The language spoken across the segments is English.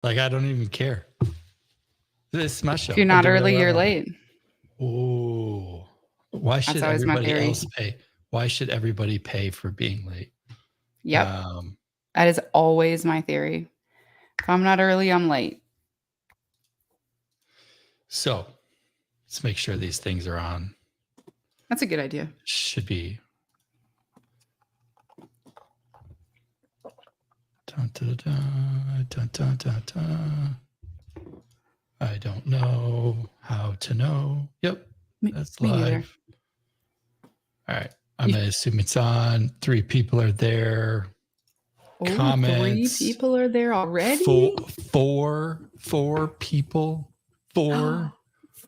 Like, I don't even care. This is my show. If you're not early, you're late. Oh, why should everybody else pay? Why should everybody pay for being late? Yep. That is always my theory. If I'm not early, I'm late. So let's make sure these things are on. That's a good idea. Should be. Dun, dun, dun, dun, dun, dun, dun. I don't know how to know. Yep, that's live. Either. All right, I'm going to assume it's on. 3 people are there. Oh, comments. 3 people are there already? Four people. 4.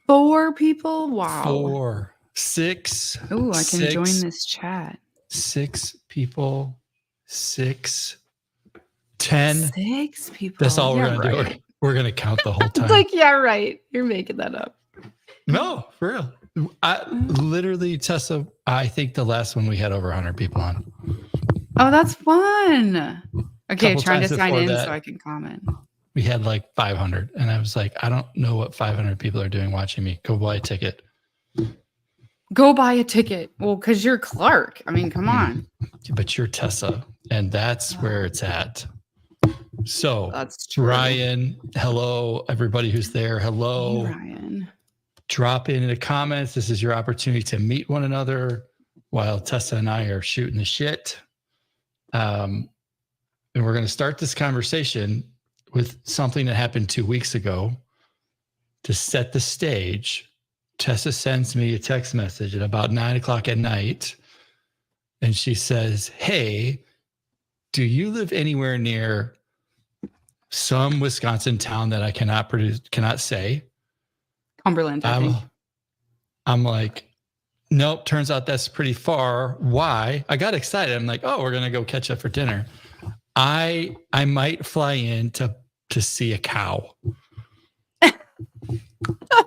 4 people? Wow. 4. 6. Oh, I can join this chat. 6 people. 6. 10. 6 people. That's all we're going to do. We're going to count the whole time. It's like, yeah, right. You're making that up. No, for real. Literally, Tessa, I think the last one we had over 100 people on. Oh, that's fun. Okay, trying to sign in so I can comment. We had like 500. And I was like, I don't know what 500 people are doing watching me. Go buy a ticket. Go buy a ticket. Well, because you're Clark. I mean, come on. But you're Tessa. And that's where it's at. So, that's true. Ryan, hello, everybody who's there. Hello. Hey, Ryan. Drop in the comments. This is your opportunity to meet one another while Tessa and I are shooting the shit. And we're going to start this conversation with something that happened 2 weeks ago to set the stage. Tessa sends me a text message at about 9:00 at night. And she says, hey, do you live anywhere near some Wisconsin town that I cannot say? Cumberland, I think. I'm like, nope, turns out that's pretty far. Why? I got excited. I'm like, oh, we're going to go catch up for dinner. I might fly in to see a cow.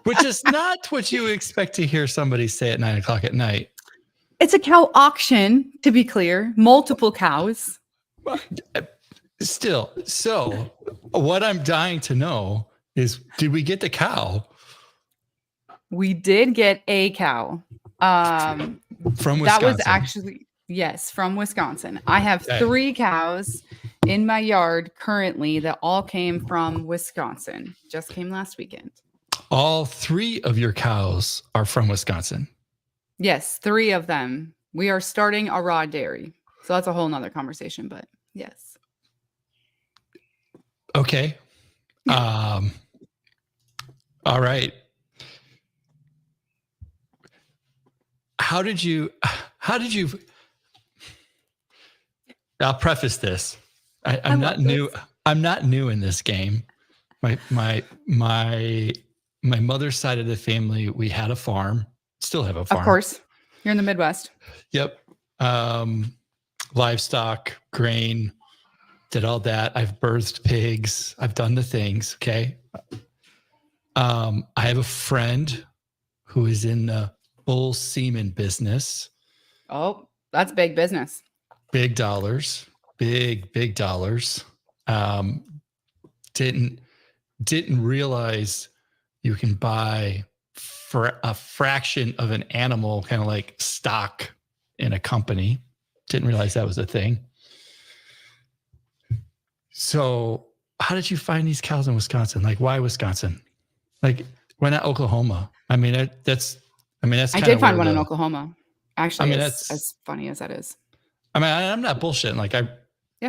Which is not what you expect to hear somebody say at 9:00 at night. It's a cow auction, to be clear. Multiple cows. Still, so what I'm dying to know is, did we get the cow? We did get a cow. From Wisconsin. That was actually, yes, from Wisconsin. I have 3 cows in my yard currently that all came from Wisconsin. Just came last weekend. All 3 of your cows are from Wisconsin? Yes, 3 of them. We are starting a raw dairy. So that's a whole nother conversation, but yes. Okay. All right. How did you, I'll preface this. I'm not new. I'm not new in this game. My mother's side of the family, we had a farm, still have a farm. Of course. You're in the Midwest. Yep. Livestock, grain, did all that. I've birthed pigs. I've done the things. Okay. I have a friend who is in the bull semen business. Oh, that's big business. Big dollars. Big dollars. Didn't realize you can buy for a fraction of an animal, kind of like stock in a company. Didn't realize that was a thing. So how did you find these cows in Wisconsin? Like, why Wisconsin? Like, why not Oklahoma? I mean, that's I did find one in Oklahoma. Actually, that's as funny as that is. I mean, I'm not bullshitting. Like,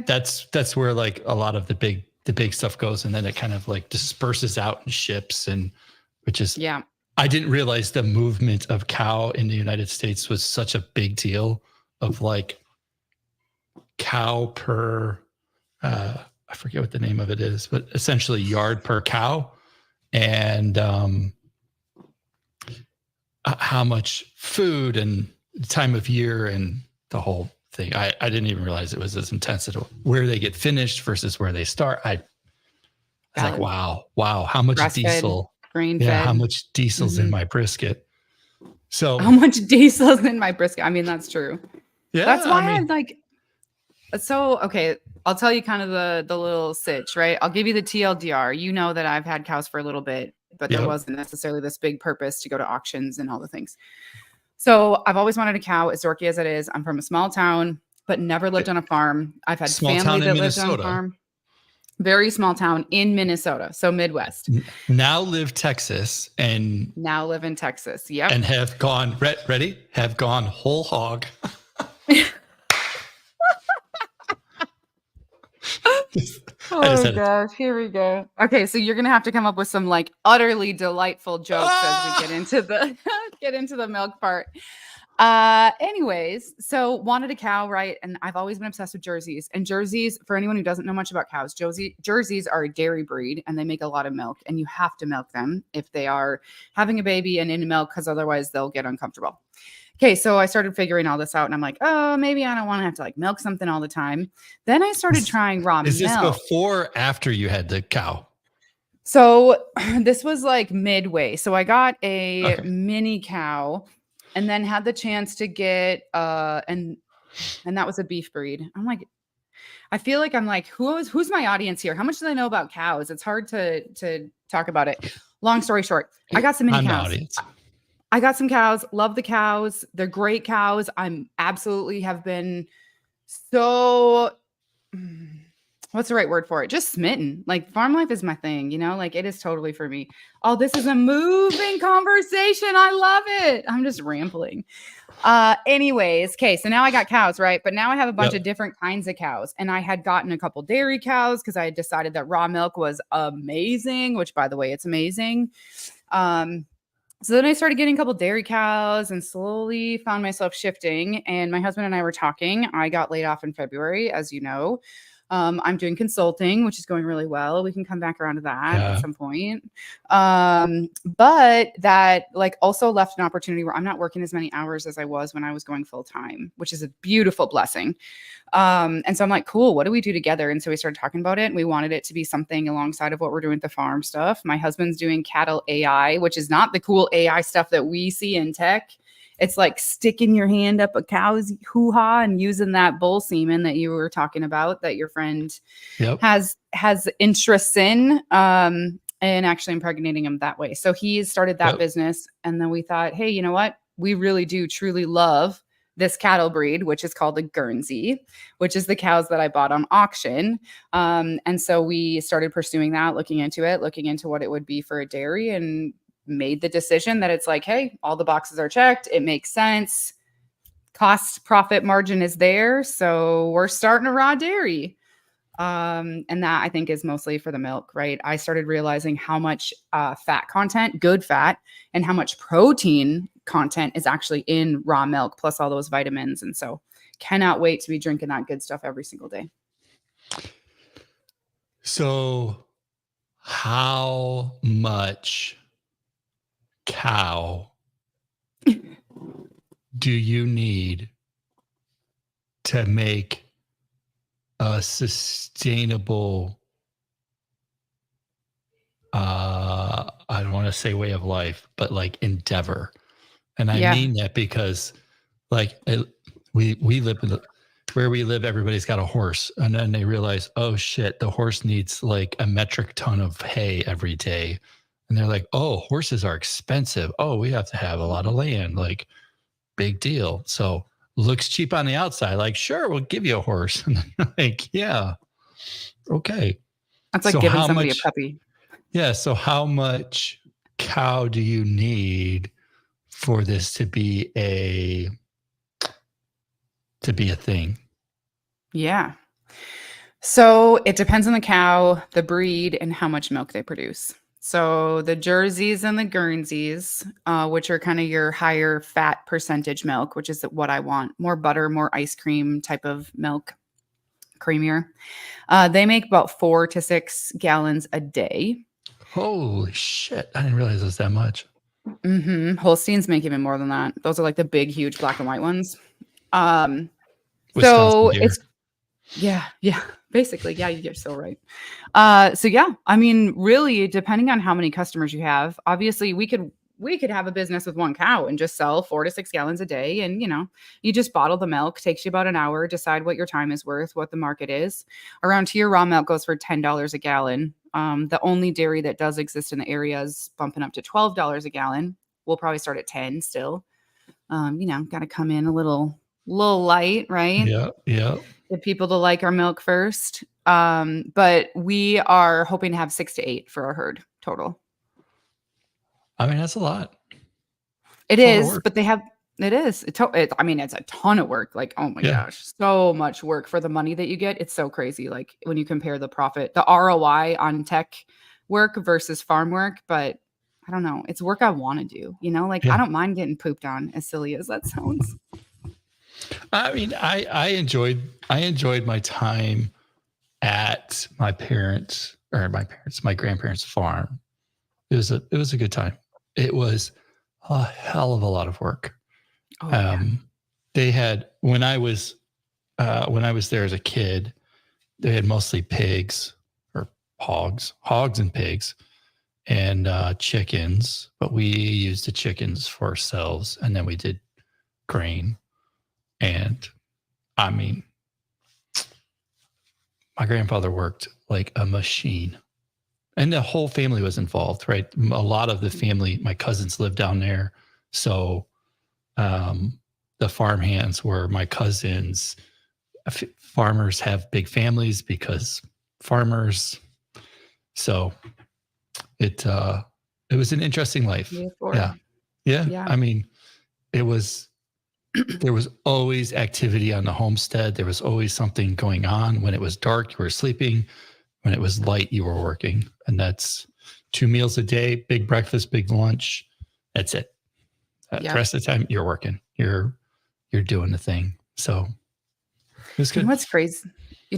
that's where like a lot of the big stuff goes, and then it kind of like disperses out in ships, and which is I didn't realize the movement of cow in the United States was such a big deal. Of like cow per, I forget what the name of it is, but essentially yard per cow, and how much food and time of year and the whole thing. I didn't even realize it was as intense as where they get finished versus where they start. I was like, wow, how much diesel? How much diesel's in my brisket? So how much diesel's in my brisket? I mean, that's true. Yeah, that's why I'm like, so okay. I'll tell you kind of the little sitch, right? I'll give you the TLDR. You know that I've had cows for a little bit, but there Yep. wasn't necessarily this big purpose to go to auctions and all the things. So I've always wanted a cow, as dorky as it is. I'm from a small town, but never lived on a farm. I've had Small family town in that lived on a Minnesota. farm. Very small town in Minnesota, so Midwest. Now live Texas and Now live in Texas. Yep. and have gone ready? Have gone whole hog. Oh gosh, here we go. Okay, so you're gonna have to come up with some like utterly delightful jokes as we get into the get into the milk part. Anyways, so wanted a cow, right? And I've always been obsessed with jerseys. And jerseys, for anyone who doesn't know much about cows, jerseys are a dairy breed and they make a lot of milk, and you have to milk them if they are having a baby and in milk, because otherwise they'll get uncomfortable. Okay, so I started figuring all this out and I'm like, oh, maybe I don't want to have to like milk something all the time. Then I started trying raw milk. Is this before or after you had the cow? So this was like midway. So I got a mini cow and then had the chance to get and that was a beef breed. I'm like, I feel like I'm like, who's my audience here? How much do they know about cows? It's hard to talk about it. Long story short, I got some mini cows. I got some cows, love the cows. They're great cows. I'm absolutely have been so, what's the right word for it? Just smitten. Like farm life is my thing, you know, like it is totally for me. Oh, this is a moving conversation. I love it. I'm just rambling. Anyways, okay, so now I got cows, right? But now I have a bunch of different kinds of cows. And I had gotten a couple dairy cows because I had decided that raw milk was amazing, which by the way, it's amazing. So then I started getting a couple dairy cows and slowly found myself shifting. And my husband and I were talking. I got laid off in February, as you know. I'm doing consulting, which is going really well. We can come back around to that at some point. But that like also left an opportunity where I'm not working as many hours as I was when I was going full time, which is a beautiful blessing. And so I'm like, cool, what do we do together? And so we started talking about it. And we wanted it to be something alongside of what we're doing with the farm stuff. My husband's doing cattle AI, which is not the cool AI stuff that we see in tech. It's like sticking your hand up a cow's hoo-ha and using that bull semen that you were talking about that your friend has interests in, and actually impregnating him that way. So he started that business. And then we thought, hey, you know what? We really do truly love this cattle breed, which is called a Guernsey, which is the cows that I bought on auction. And so we started pursuing that, looking into what it would be for a dairy, and made the decision that it's like, hey, all the boxes are checked. It makes sense. Cost profit margin is there. So we're starting a raw dairy. And that I think is mostly for the milk, right? I started realizing how much fat content, good fat, and how much protein content is actually in raw milk, plus all those vitamins. And so cannot wait to be drinking that good stuff every single day. So how much cow do you need to make a sustainable I don't want to say way of life, but like endeavor? And I mean that because like we live in where we live, everybody's got a horse, and then they realize, oh shit, the horse needs like a metric ton of hay every day. And they're like, oh, horses are expensive. Oh, we have to have a lot of land. Like, big deal. So looks cheap on the outside. Like, sure, we'll give you a horse. And then like, yeah, okay. That's like giving somebody a puppy. Yeah. So how much cow do you need for this to be a thing? Yeah. So it depends on the cow, the breed, and how much milk they produce. So the Jerseys and the Guernseys, which are kind of your higher fat percentage milk, which is what I want, more butter, more ice cream type of milk, creamier. They make about 4 to 6 gallons a day. Holy shit. I didn't realize it was that much. Holsteins make even more than that. Those are like the big, huge black and white ones. So it's, yeah, basically. Yeah, you're so right. So yeah, I mean, really, depending on how many customers you have, obviously we could we could have a business with one cow and just sell 4 to 6 gallons a day. And, you just bottle the milk, takes you about an hour, decide what your time is worth, what the market is. Around here, raw milk goes for $10 a gallon. The only dairy that does exist in the area is bumping up to $12 a gallon. We'll probably start at 10 still. Got to come in a little light, right? Yeah. Yeah. Get people to like our milk first. But we are hoping to have 6 to 8 for our herd total. I mean, that's a lot. It is, but it is. It's a ton of work. Like, oh my gosh, so much work for the money that you get. It's so crazy. Like when you compare the profit, the ROI on tech work versus farm work, but I don't know. It's work I want to do, I don't mind getting pooped on, as silly as that sounds. I mean, I enjoyed my time at my grandparents' farm. It was a good time. It was a hell of a lot of work. They had, when I was there as a kid, they had mostly pigs or hogs and pigs and chickens, but we used the chickens for ourselves, and then we did grain. And I mean, my grandfather worked like a machine, and the whole family was involved, right? A lot of the family, my cousins lived down there. So the farm hands were my cousins. Farmers have big families because farmers. So it was an interesting life. Yeah. I mean, there was always activity on the homestead. There was always something going on. When it was dark, you were sleeping. When it was light, you were working. And that's 2 meals a day, big breakfast, big lunch. That's it. The rest of the time, you're working. You're doing the thing. So it was good. You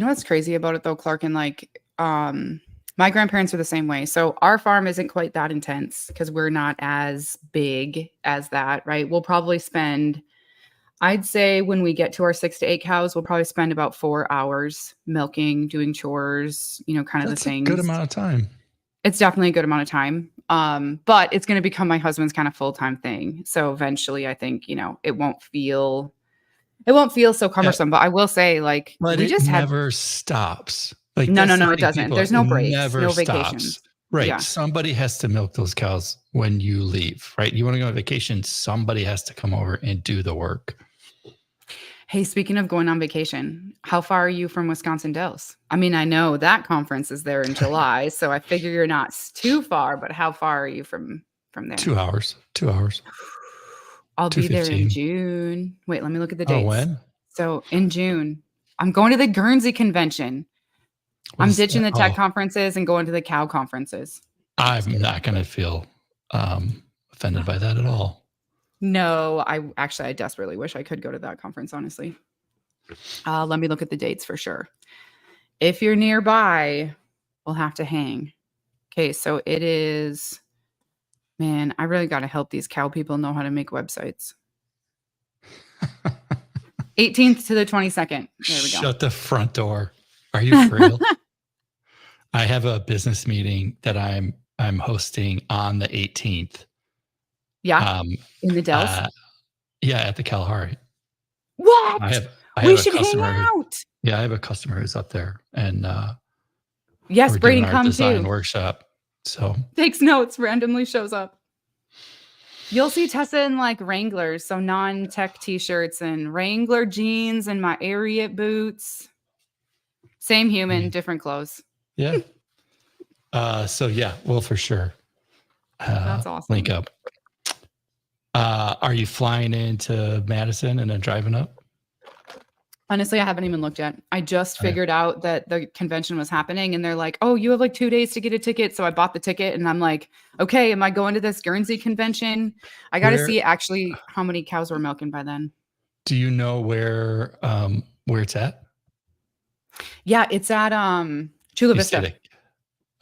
know what's crazy about it though, Clark? And like, my grandparents are the same way. So our farm isn't quite that intense because we're not as big as that, right? We'll probably spend, I'd say when we get to our 6 to 8 cows, we'll probably spend about 4 hours milking, doing chores, kind of That's the things. A good amount of time. It's definitely a good amount of time. But it's going to become my husband's kind of full-time thing. So eventually I think, it won't feel so cumbersome. But I will say, like, but it never stops. Like, no, it doesn't. There's no breaks, no vacations. Right. Yeah. Somebody has to milk those cows when you leave, right? You want to go on vacation, somebody has to come over and do the work. Hey, speaking of going on vacation, how far are you from Wisconsin Dells? I mean, I know that conference is there in July, so I figure you're not too far, but how far are you from there? 2 hours. I'll be there in June. Wait, let me look at the dates. Oh, when? So in June, I'm going to the Guernsey convention. I'm ditching the tech conferences and going to the cow conferences. I'm not going to feel offended by that at all. No, I desperately wish I could go to that conference, honestly. Let me look at the dates for sure. If you're nearby, we'll have to hang. Okay, so it is, man, I really got to help these cow people know how to make websites. 18th to the 22nd. There we go. Shut the front door. Are you for real? I have a business meeting that I'm hosting on the 18th. Yeah. In the Dells? Yeah, at the Kalahari. What? We should hang out. I have a customer who's up there, and yes, Brady, come design too. Workshop. So takes notes, randomly shows up. You'll see Tessa in like Wranglers, so non-tech t-shirts and Wrangler jeans and my Ariat boots. Same human, different clothes. Yeah. So yeah, well, for sure. That's awesome. Link up. Are you flying into Madison and then driving up? Honestly, I haven't even looked yet. I just figured out that the convention was happening, and they're like, oh, you have like 2 days to get a ticket. So I bought the ticket, and I'm like, okay, am I going to this Guernsey convention? I got to see actually how many cows we're milking by then. Do you know where it's at? Yeah, it's at Chula Vista.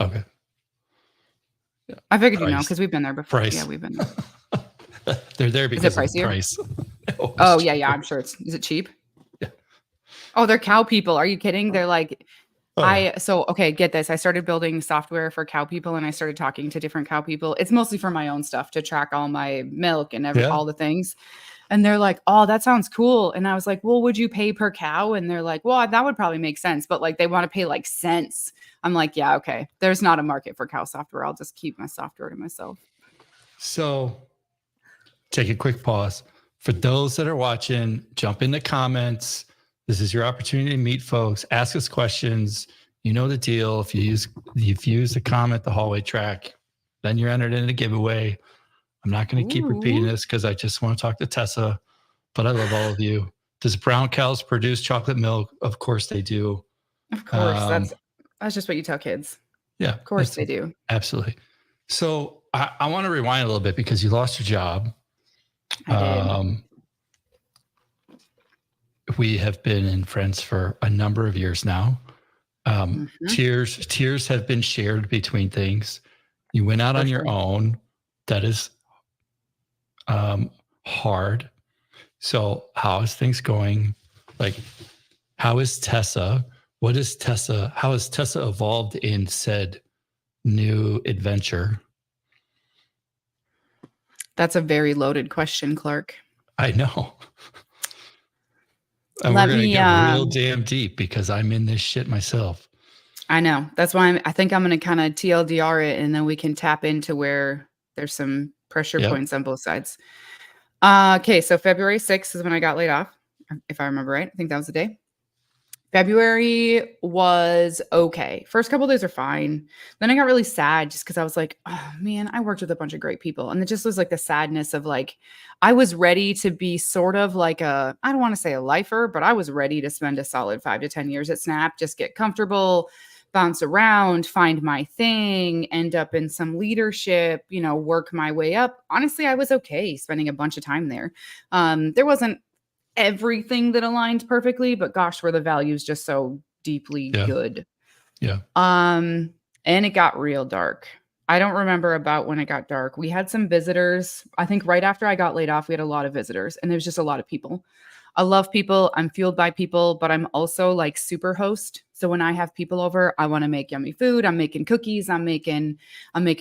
Okay. Yeah. I figured you know because we've been there before. Price. Yeah, we've been there. They're there because of the price. Yeah, I'm sure is it cheap? Yeah. Oh, they're cow people. Are you kidding? They're like Okay, get this. I started building software for cow people and I started talking to different cow people. It's mostly for my own stuff to track all my milk and all the things. And they're like, "Oh, that sounds cool." And I was like, "Well, would you pay per cow?" And they're like, "Well, that would probably make sense." But like, they want to pay like cents. I'm like, "Yeah, okay. There's not a market for cow software. I'll just keep my software to myself." So take a quick pause. For those that are watching, jump in the comments. This is your opportunity to meet folks, ask us questions. You know the deal. If you use the comment, the hallway track, then you're entered in a giveaway. I'm not going to keep repeating this because I just want to talk to Tessa, but I love all of you. Does brown cows produce chocolate milk? Of course they do. Of course. That's just what you tell kids. Yeah. Of course they do. Absolutely. So I want to rewind a little bit because you lost your job. I did. We have been friends for a number of years now. Tears have been shared between things. You went out on your own. That is hard. So how is things going? Like, how is Tessa? How has Tessa evolved in said new adventure? That's a very loaded question, Clark. I know. And we're going to get real damn deep because I'm in this shit myself. I know. That's why I think I'm going to kind of TLDR it, and then we can tap into where there's some pressure points on both sides. Okay, so February 6th is when I got laid off, if I remember right. I think that was the day. February was okay. First couple of days are fine. Then I got really sad just because I was like, oh man, I worked with a bunch of great people. And it just was like the sadness of like, I was ready to be sort of like I don't want to say a lifer, but I was ready to spend a solid 5 to 10 years at Snap, just get comfortable, bounce around, find my thing, end up in some leadership, work my way up. Honestly, I was okay spending a bunch of time there. There wasn't everything that aligned perfectly, but gosh, were the values just so deeply good. Yeah. And it got real dark. I don't remember about when it got dark. We had some visitors. I think right after I got laid off, we had a lot of visitors and there was just a lot of people. I love people. I'm fueled by people, but I'm also like super host. So when I have people over, I want to make yummy food. I'm making cookies. I'm making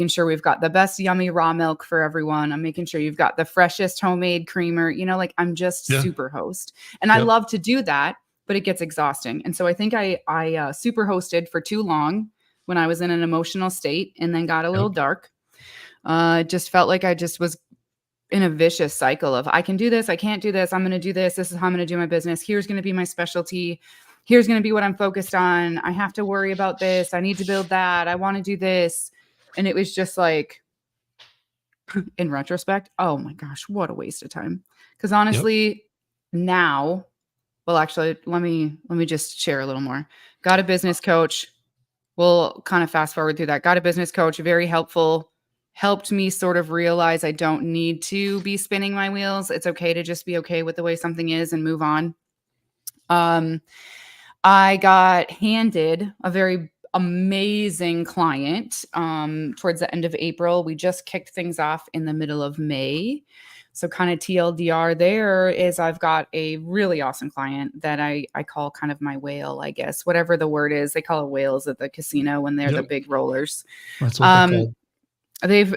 sure we've got the best yummy raw milk for everyone. I'm making sure you've got the freshest homemade creamer. Like I'm just super host. And I love to do that, but it gets exhausting. And so I think I super hosted for too long when I was in an emotional state and then got a little dark. It just felt like I just was in a vicious cycle of I can do this, I can't do this, I'm going to do this, this is how I'm going to do my business, here's going to be my specialty, here's going to be what I'm focused on, I have to worry about this, I need to build that, I want to do this. And it was just like, in retrospect, oh my gosh, what a waste of time. Because honestly, now, well, actually, let me just share a little more. Got a business coach. We'll kind of fast forward through that. Got a business coach, very helpful. Helped me sort of realize I don't need to be spinning my wheels. It's okay to just be okay with the way something is and move on. I got handed a very amazing client towards the end of April. We just kicked things off in the middle of May. So kind of TLDR there is I've got a really awesome client that I call kind of my whale, I guess, whatever the word is. They call it whales at the casino when they're the big rollers. That's what they're called.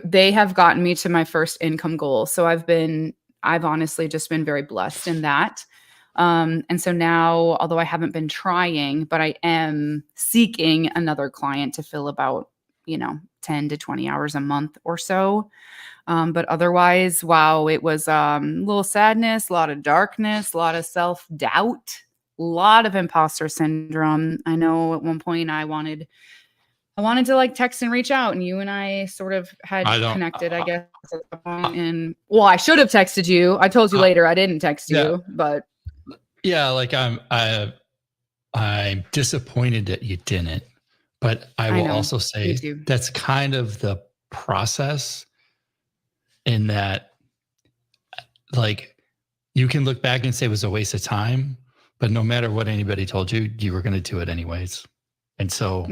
They have gotten me to my first income goal. So I've honestly just been very blessed in that. And so now, although I haven't been trying, but I am seeking another client to fill about, 10 to 20 hours a month or so. But otherwise, wow, it was a little sadness, a lot of darkness, a lot of self-doubt, a lot of imposter syndrome. I know at one point I wanted to like text and reach out, and you and I sort of had connected, I guess. And well, I should have texted you. I told you later I didn't text you, but yeah, like I'm disappointed that you didn't. But I will also say that's kind of the process in that, like, you can look back and say it was a waste of time, but no matter what anybody told you, you were going to do it anyways. And so,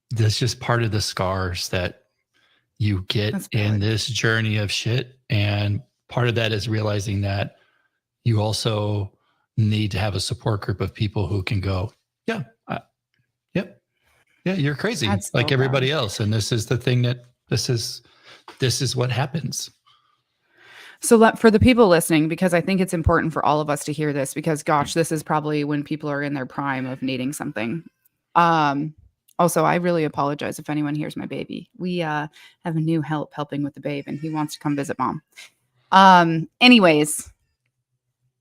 that's just part of the scars that you get in this journey of shit. And part of that is realizing that you also need to have a support group of people who can go, Yeah, you're crazy That's like so everybody bad. else. And this is the thing that this is what happens. So for the people listening, because I think it's important for all of us to hear this, because gosh, this is probably when people are in their prime of needing something. Um, Also, I really apologize if anyone hears my baby. We have a new helping with the babe, and he wants to come visit mom. Anyways,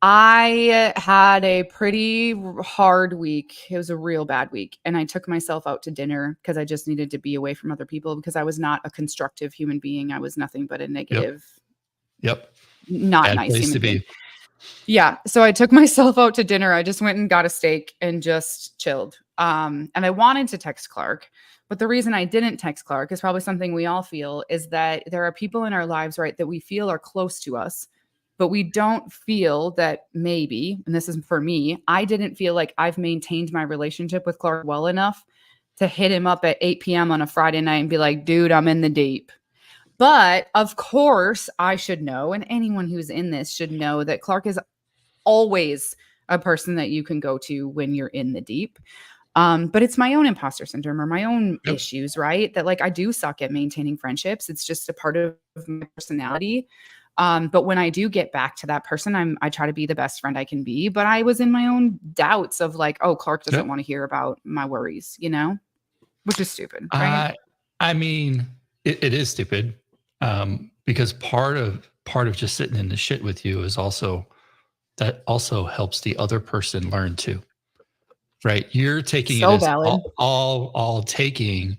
I had a pretty hard week. It was a real bad week. And I took myself out to dinner because I just needed to be away from other people because I was not a constructive human being. I was nothing but a Yep. negative, Yep. not Bad nice place to human being. be. Yeah. So I took myself out to dinner. I just went and got a steak and just chilled. And I wanted to text Clark. But the reason I didn't text Clark is probably something we all feel is that there are people in our lives, right, that we feel are close to us, but we don't feel that maybe, and this is for me, I didn't feel like I've maintained my relationship with Clark well enough to hit him up at 8 p.m. on a Friday night and be like, dude, I'm in the deep. But of course, I should know, and anyone who's in this should know that Clark is always a person that you can go to when you're in the deep. But it's my own imposter syndrome or my own Yep. issues, right? That like I do suck at maintaining friendships. It's just a part of my personality. But when I do get back to that person, I try to be the best friend I can be. But I was in my own doubts of like, oh, Clark doesn't Yep. want to hear about my worries, which is stupid, right? I mean, it is stupid. Because part of just sitting in the shit with you is also that also helps the other person learn too. Right. You're taking it So as valid. all taking,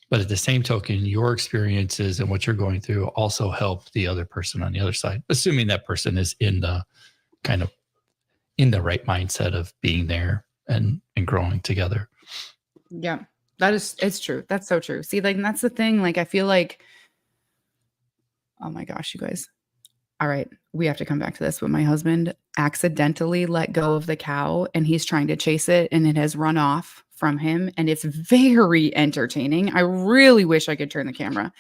but at the same token, your experiences and what you're going through also help the other person on the other side, assuming that person is in the kind of in the right mindset of being there and growing together. Yeah. It's true. That's so true. See, like, that's the thing. Like, I feel like, oh my gosh, you guys. All right, we have to come back to this, but my husband accidentally let go of the cow and he's trying to chase it and it has run off from him and it's very entertaining. I really wish I could turn the camera.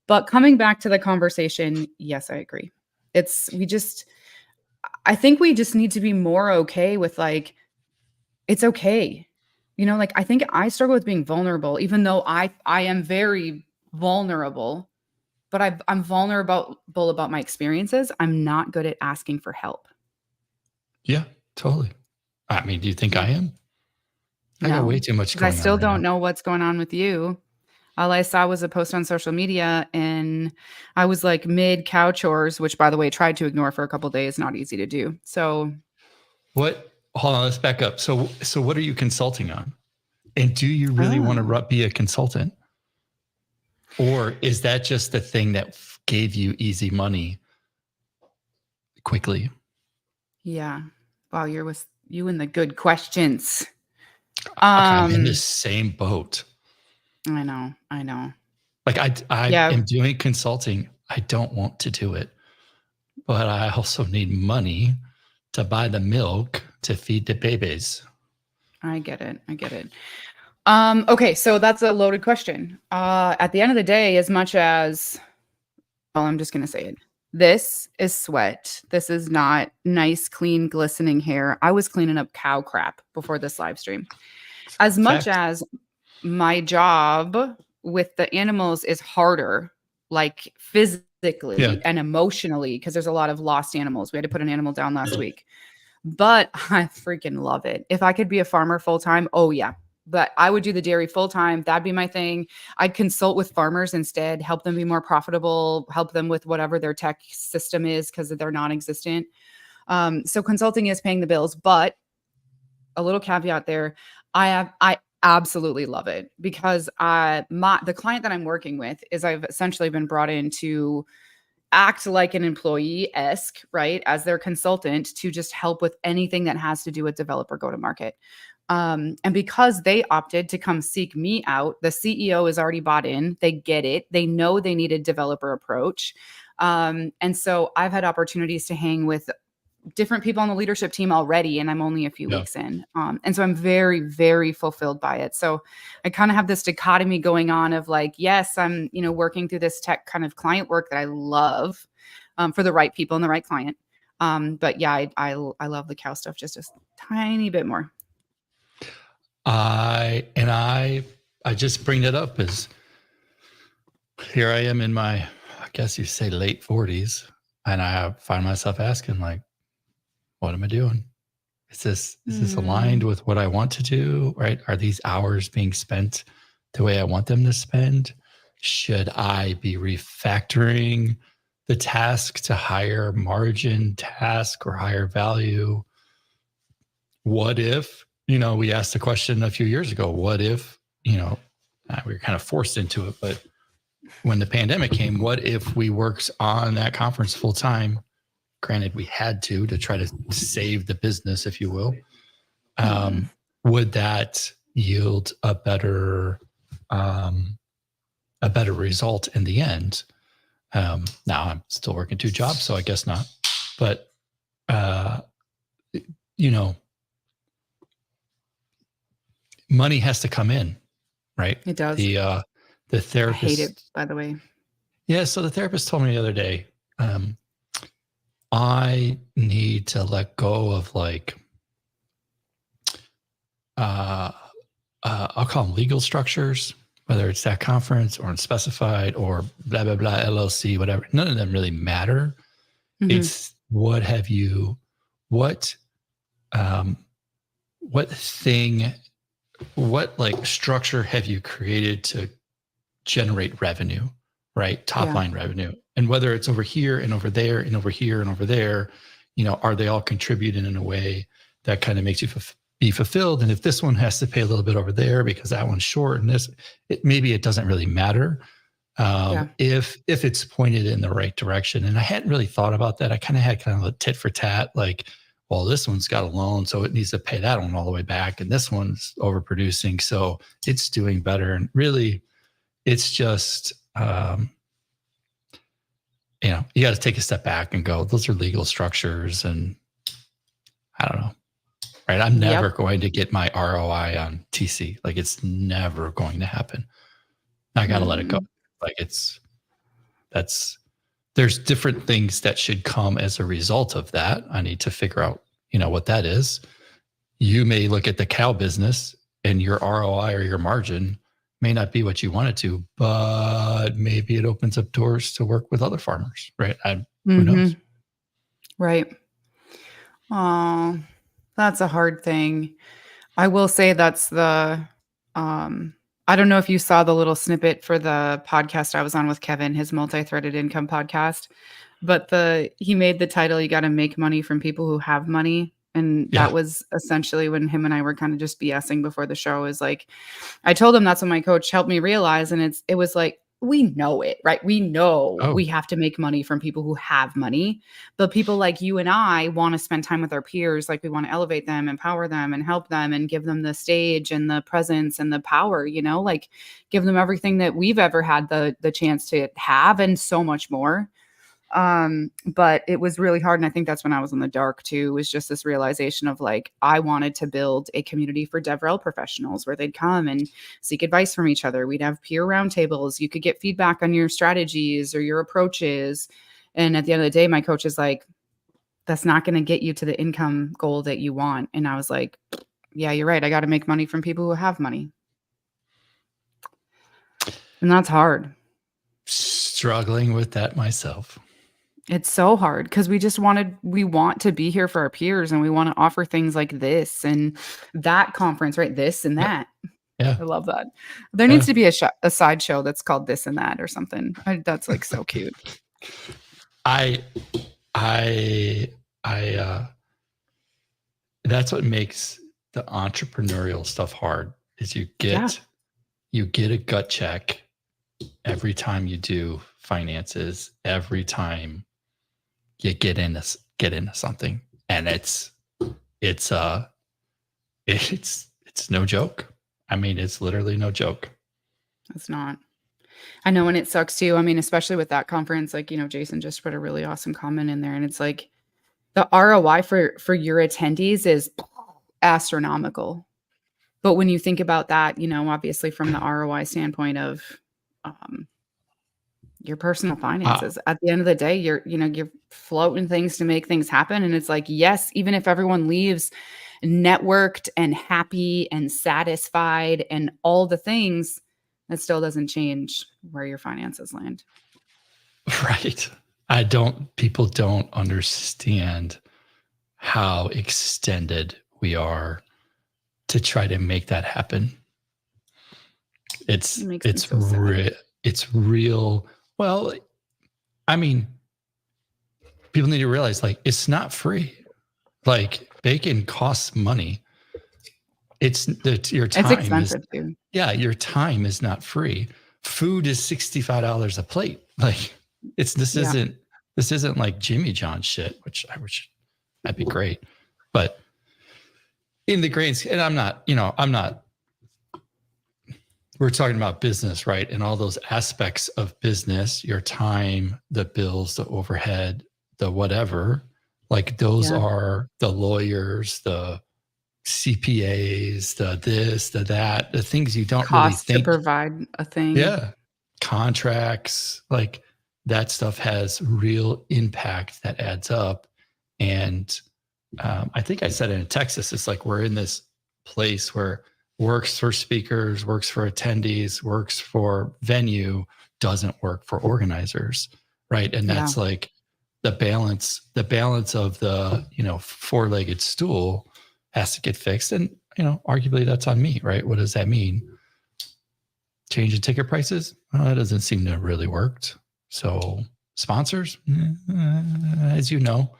But coming back to the conversation, yes, I agree. I think we just need to be more okay with like it's okay. Like I think I struggle with being vulnerable even though I am very vulnerable, but I'm vulnerable about my experiences. I'm not good at asking for help. Yeah, totally. I mean, do you think Yeah. I am? I got way No, too much because I going on still right now. don't know what's going on with you. All I saw was a post on social media, and I was like mid cow chores, which by the way, tried to ignore for a couple days. Not easy to do. So, What? Hold on, let's back up. So what are you consulting on? And do you really want oh to be a consultant? Or is that just the thing that gave you easy money quickly? yeah, wow, you're with you in the good questions. I'm in the Um, same boat. I know. Like I Yeah, am doing consulting. I don't want to do it, but I also need money to buy the milk to feed the babies. I get it. I get it. Okay, so that's a loaded question. At the end of the day, as much as well, I'm just gonna say it. This is sweat. This is not nice, clean, glistening hair. I was cleaning up cow crap before this live stream. As much Fact. as my job with the animals is harder, like Yeah. physically and emotionally, because there's a lot of lost animals. We had to put an animal down last week. But I freaking love it. If I could be a farmer full time, oh yeah. But I would do the dairy full time. That'd be my thing. I'd consult with farmers instead, help them be more profitable, help them with whatever their tech system is because they're non-existent. So consulting is paying the bills, but a little caveat there. I absolutely love it because the client that I'm working with is I've essentially been brought in to act like an employee-esque, right, as their consultant to just help with anything that has to do with developer go-to-market. And because they opted to come seek me out, the CEO is already bought in. They get it. They know they need a developer approach. And so I've had opportunities to hang with different people on the leadership team already, and I'm only a few Yeah. weeks in. And so I'm very, very fulfilled by it. So I kind of have this dichotomy going on of like, yes, I'm, working through this tech kind of client work that I love for the right people and the right client. But yeah, I love the cow stuff just a tiny bit more. I I just bring it up is here I am in my, I guess you say late 40s, and I find myself asking like, what am I doing? Is this aligned with what I want to do? Right? Are these hours being spent the way I want them to spend? Should I be refactoring the task to higher margin task or higher value? What if, we asked the question a few years ago, what if, we were kind of forced into it, but when the pandemic came, what if we worked on that conference full time? Granted, we had to try to save the business, if you will. Would that yield a better result in the end? Now I'm still working 2 jobs, so I guess not. But money has to come in, right? It does. The therapist. I hate it, by the way. Yeah. So the therapist told me the other day, I need to let go of like, I'll call them legal structures, whether it's that conference or unspecified or blah, blah, blah, LLC, whatever. None of them really matter. Mm-hmm. It's what like structure have you created to generate revenue, right? Top line revenue. And whether it's over here and over there and over here and over there, are they all contributing in a way that kind of makes you be fulfilled? And if this one has to pay a little bit over there because that one's short and maybe it doesn't really matter. If it's pointed in the right direction. And I hadn't really thought about that. I kind of a tit for tat, like, well, this one's got a loan, so it needs to pay that one all the way back. And this one's overproducing, so it's doing better. And really, it's just, you got to take a step back and go, those are legal structures. And I don't know, right? I'm never going to get my ROI on TC. Like it's never going to happen. I got to let it go. Like there's different things that should come as a result of that. I need to figure out, what that is. You may look at the cow business and your ROI or your margin may not be what you want it to, but maybe it opens up doors to work with other farmers, right? Who knows? Right. Oh, that's a hard thing. I will say that's the, I don't know if you saw the little snippet for the podcast I was on with Kevin, his multi-threaded income podcast, but he made the title, "You got to make money from people who have money." And that was essentially when him and I were kind of just BSing before the show. Is like, I told him that's what my coach helped me realize. And it was like, we know it, right? We know we have to make money from people who have money, but people like you and I want to spend time with our peers. Like we want to elevate them, empower them and help them and give them the stage and the presence and the power, like give them everything that we've ever had the chance to have and so much more. But it was really hard. And I think that's when I was in the dark too, was just this realization of like, I wanted to build a community for DevRel professionals where they'd come and seek advice from each other. We'd have peer roundtables. You could get feedback on your strategies or your approaches. And at the end of the day, my coach is like, that's not going to get you to the income goal that you want. And I was like, yeah, you're right. I got to make money from people who have money. And that's hard. Struggling with that myself. It's so hard because we want to be here for our peers and we want to offer things like this and that conference, right? This and that. Yeah. I love that. There needs to be a side show that's called This and That or something. That's like so cute. That's what makes the entrepreneurial stuff hard is you get a gut check every time you do finances, every time you get into something, and it's no joke. I mean, it's literally no joke. It's not. I know, and it sucks too. I mean, especially with that conference, like, Jason just put a really awesome comment in there, and it's like the ROI for your attendees is astronomical. But when you think about that, obviously from the ROI standpoint of your personal finances, at the end of the day, you're floating things to make things happen. And it's like, yes, even if everyone leaves networked and happy and satisfied and all the things, that still doesn't change where your finances land. Right. People don't understand how extended we are to try to make that happen. It's real. Well, I mean, people need to realize like it's not free. Like bacon costs money. Your time. It's expensive too. Yeah, your time is not free. Food is $65 a plate. Like this isn't like Jimmy John shit, which I wish that'd be great. But in the grains, and I'm not, we're talking about business, right? And all those aspects of business, your time, the bills, the overhead, the whatever, like those are the lawyers, the CPAs, the this, the that, the things you don't really think. To provide a thing. Yeah. Contracts, like that stuff has real impact that adds up. And I think I said it in Texas, it's like we're in this place where works for speakers, works for attendees, works for venue, doesn't work for organizers, right? And that's like the balance of the, four-legged stool has to get fixed. And, arguably that's on me, right? What does that mean? Change in ticket prices? Well, that doesn't seem to have really worked. So sponsors, as you know,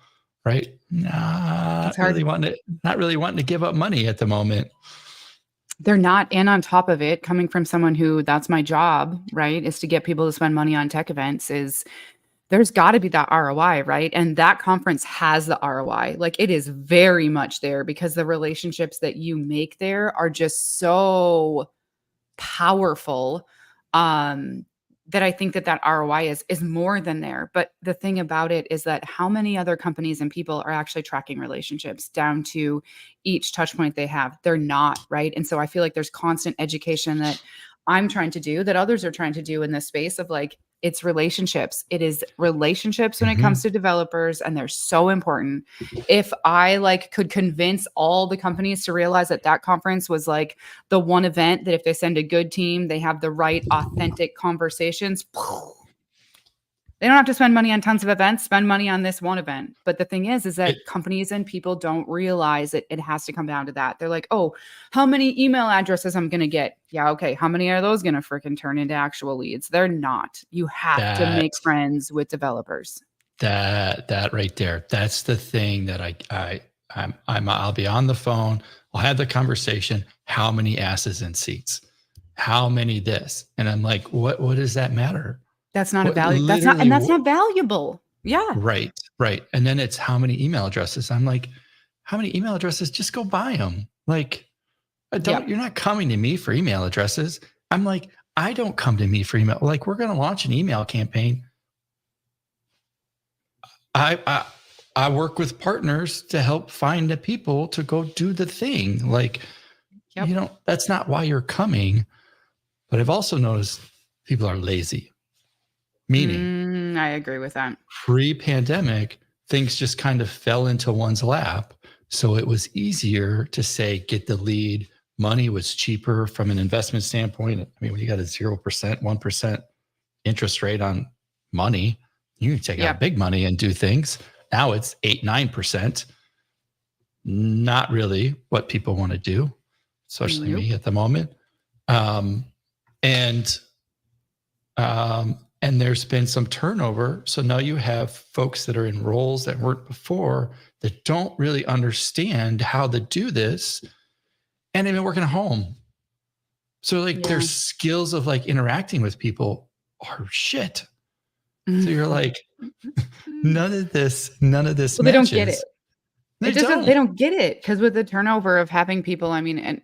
right? Not really wanting to give up money at the moment. They're not. And on top of it, coming from someone who that's my job, right, is to get people to spend money on tech events, is there's got to be that ROI, right? And that conference has the ROI. Like it is very much there because the relationships that you make there are just so powerful. That I think that ROI is more than there. But the thing about it is that how many other companies and people are actually tracking relationships down to each touch point they have? They're not, right? And so I feel like there's constant education that I'm trying to do, that others are trying to do in this space of like, it's relationships. It is relationships when it comes to developers, and they're so important. If I could convince all the companies to realize that conference was like the one event that if they send a good team, they have the right authentic conversations. They don't have to spend money on tons of events, spend money on this one event. But the thing is that companies and people don't realize that it has to come down to that. They're like, oh, how many email addresses I'm going to get? Yeah, okay. How many are those going to freaking turn into actual leads? They're not. You have to make friends with developers. That right there. That's the thing that I'll be on the phone. I'll have the conversation. How many asses in seats? How many this? And I'm like, what does that matter? That's not a value. That's not valuable. Yeah. Right. And then it's how many email addresses. I'm like, how many email addresses? Just go buy them. Like, you're not coming to me for email addresses. I'm like, I don't come to me for email. Like, we're going to launch an email campaign. I work with partners to help find the people to go do the thing. Like, that's not why you're coming. But I've also noticed people are lazy. Meaning, I agree with that. Pre-pandemic, things just kind of fell into one's lap. So it was easier to say, get the lead. Money was cheaper from an investment standpoint. I mean, when you got a 0%, 1% interest rate on money, you can take out big money and do things. Now it's 8%, 9%. Not really what people want to do, especially me at the moment. And there's been some turnover. So now you have folks that are in roles that weren't before that don't really understand how to do this. And they've been working at home. So their skills of interacting with people are shit. So you're like, none of this matches. They don't get it. They don't get it because with the turnover of having people, I mean, and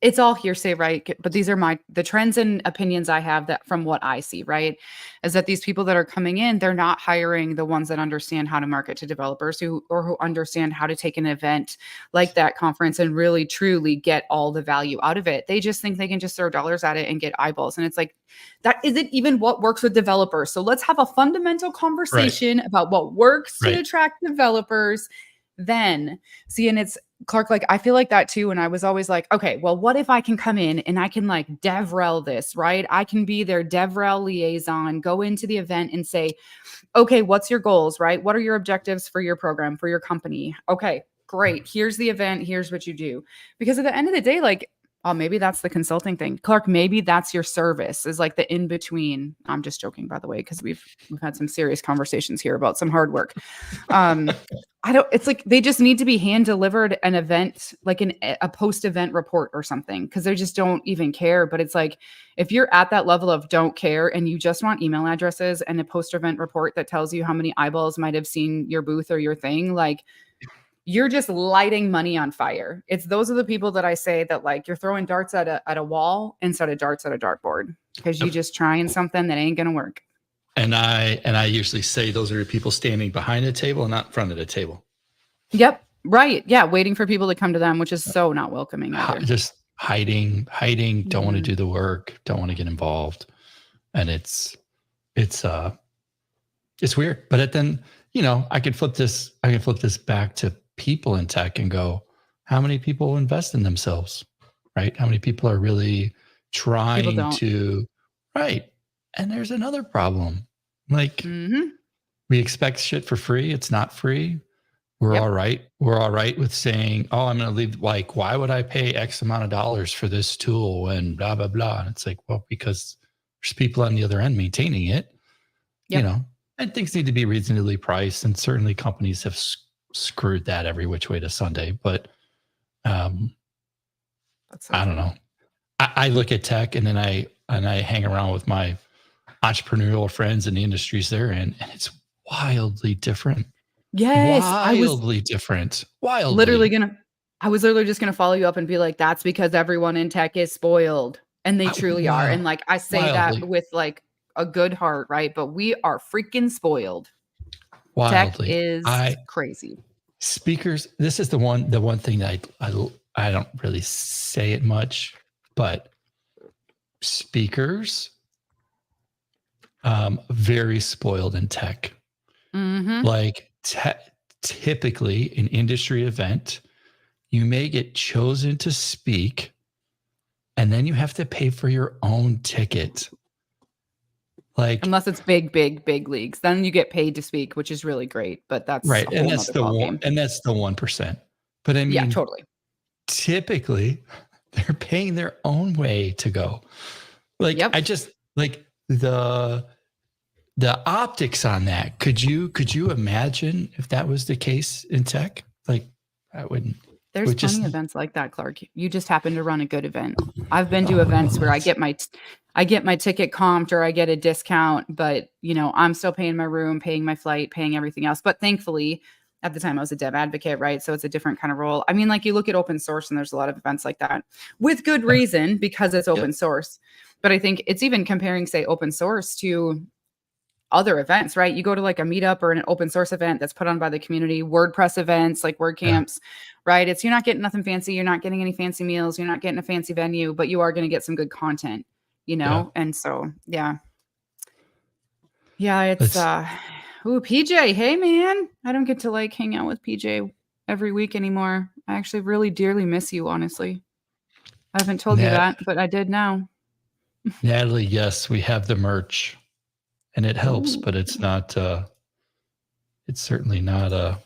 it's all hearsay, right? But these are the trends and opinions I have that from what I see, right? Is that these people that are coming in, they're not hiring the ones that understand how to market to developers who understand how to take an event like that conference and really truly get all the value out of it. They just think they can just throw dollars at it and get eyeballs. And it's like, that isn't even what works with developers. So let's have a fundamental conversation about what works to attract developers. Then see, and Clark, like, I feel like that too. And I was always like, okay, well, what if I can come in and I can like DevRel this, right? I can be their DevRel liaison, go into the event and say, okay, what's your goals, right? What are your objectives for your program, for your company? Okay, great. Here's the event. Here's what you do. Because at the end of the day, like, oh, maybe that's the consulting thing. Clark, maybe that's your service is like the in between. I'm just joking, by the way, because we've had some serious conversations here about some hard work. I don't, it's like they just need to be hand delivered an event, like a post event report or something, because they just don't even care. But it's like if you're at that level of don't care and you just want email addresses and a post event report that tells you how many eyeballs might have seen your booth or your thing, like you're just lighting money on fire. It's those are the people that I say that like you're throwing darts at a wall instead of darts at a dartboard because you just trying something that ain't gonna work. And I usually say those are the people standing behind the table and not in front of the table. Yep. Right. Yeah. Waiting for people to come to them, which is so not welcoming either. Just hiding, don't want to do the work, don't want to get involved. And it's weird. But then, I can flip this back to people in tech and go, how many people invest in themselves? Right? How many people are really trying to, right? And there's another problem. Like we expect shit for free. It's not free. We're all right. We're all right with saying, oh, I'm going to leave. Like, why would I pay X amount of dollars for this tool and blah, blah, blah. And it's like, well, because there's people on the other end maintaining it, and things need to be reasonably priced. And certainly companies have screwed that every which way to Sunday. But I don't know. I look at tech and then I hang around with my entrepreneurial friends in the industries they're in, and it's wildly different. Yes, wildly different. Wildly. I was literally just gonna follow you up and be like, that's because everyone in tech is spoiled. And they truly are. And like I say that with like a good heart, right? But we are freaking spoiled. Wildly. Tech is crazy. Speakers, this is the one thing that I don't really say it much, but speakers very spoiled in tech. Like typically an industry event, you may get chosen to speak and then you have to pay for your own ticket. Like unless it's big leagues, then you get paid to speak, which is really great. But that's right, and that's the 1%. But I mean, yeah, totally. Typically, they're paying their own way to go. Like I just like the optics on that. Could you imagine if that was the case in tech? Like I wouldn't. There's plenty of events like that, Clark. You just happen to run a good event. I've been to events where I get my ticket comped or I get a discount, but I'm still paying my room, paying my flight, paying everything else. But thankfully, at the time I was a dev advocate, right? So it's a different kind of role. I mean, like you look at open source and there's a lot of events like that with good reason because it's open source. But I think it's even comparing, say, open source to other events, right? You go to like a meetup or an open source event that's put on by the community, WordPress events, like WordCamps, right? You're not getting nothing fancy. You're not getting any fancy meals. You're not getting a fancy venue, but you are going to get some good content, And so, yeah, it's, PJ, hey man, I don't get to like hang out with PJ every week anymore. I actually really dearly miss you, honestly. I haven't told you that, but I did now. Natalie, yes, we have the merch. And it helps, but it's not, it's certainly not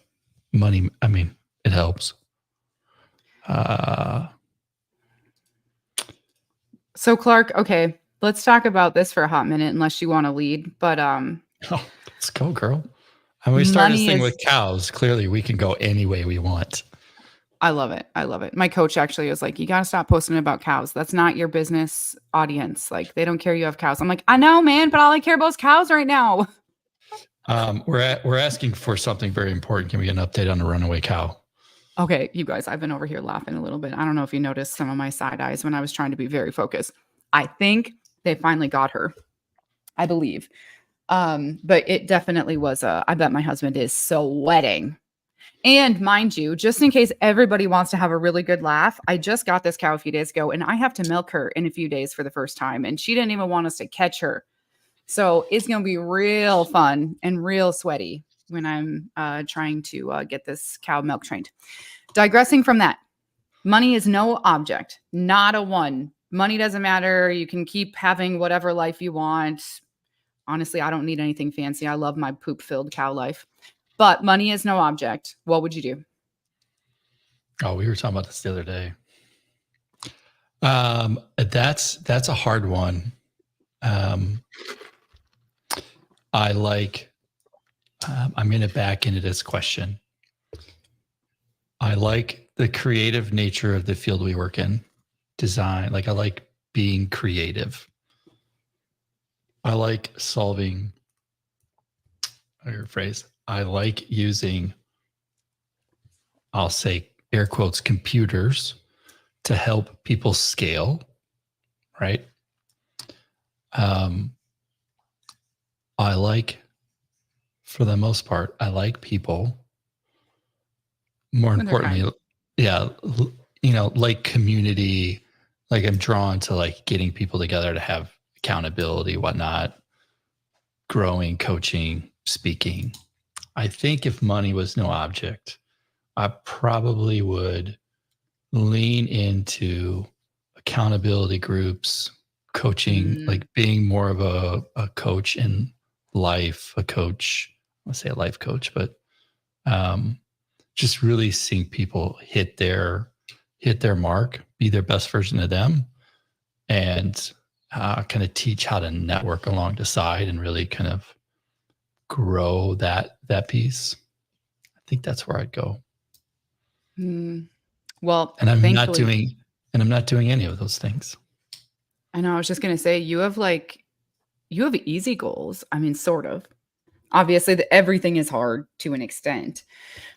money. I mean, it helps. So Clark, okay, let's talk about this for a hot minute, unless you want to lead, but, let's go, girl. And we started this thing with cows. Clearly we can go any way we want. I love it. I love it. My coach actually was like, you got to stop posting about cows. That's not your business audience. Like they don't care you have cows. I'm like, I know, man, but all I care about is cows right now. We're asking for something very important. Can we get an update on the runaway cow? Okay, you guys, I've been over here laughing a little bit. I don't know if you noticed some of my side eyes when I was trying to be very focused. I think they finally got her, I believe. But it definitely was I bet my husband is sweating. And mind you, just in case everybody wants to have a really good laugh, I just got this cow a few days ago and I have to milk her in a few days for the first time. And she didn't even want us to catch her. So it's going to be real fun and real sweaty when I'm trying to get this cow milk trained. digressing from that, money is no object, not a one. Money doesn't matter. You can keep having whatever life you want. Honestly, I don't need anything fancy. I love my poop-filled cow life. But money is no object. What would you do? Oh, we were talking about this the other day. That's a hard one. I'm going to back into this question. I like the creative nature of the field we work in, design. Like I like being creative. I like solving, your phrase, I like using, I'll say air quotes, computers to help people scale, right? I like, for the most part, I like people. More importantly, yeah, like community, like I'm drawn to like getting people together to have accountability, whatnot, growing, coaching, speaking. I think if money was no object, I probably would lean into accountability groups, coaching, like being more of a coach in life, a coach, I want to say a life coach, but just really seeing people hit their mark, be their best version of them, and kind of teach how to network along the side and really kind of grow that piece. I think that's where I'd go. Well, and I'm not doing any of those things. I know. I was just going to say, you have easy goals. I mean, sort of. Obviously, everything is hard to an extent,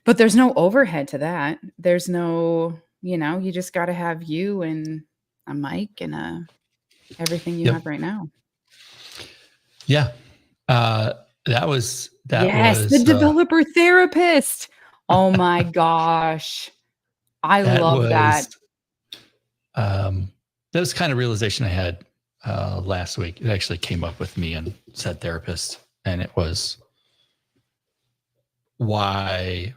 but there's no overhead to that. There's no, you just got to have you and a mic and everything you have right now. Yeah. That was the developer therapist. Oh my gosh. I love that. That was kind of realization I had last week. It actually came up with me and said therapist, and it was what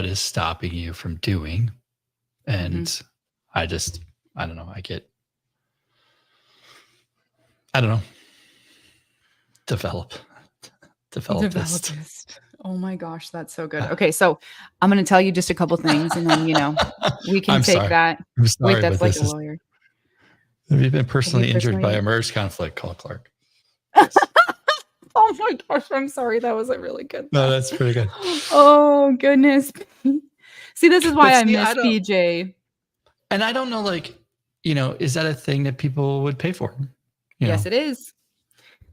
is stopping you from doing? And I don't know. Developist. Oh my gosh, that's so good. Okay, so I'm going to tell you just a couple things, and then we can take that. I'm sorry, wait, that's like a lawyer. Have you been personally injured by a merge conflict? Call Clark. Oh my gosh, I'm sorry. That wasn't really good. No, that's pretty good. Oh goodness. See, this is why I miss PJ. And I don't know, is that a thing that people would pay for? Yes, it is.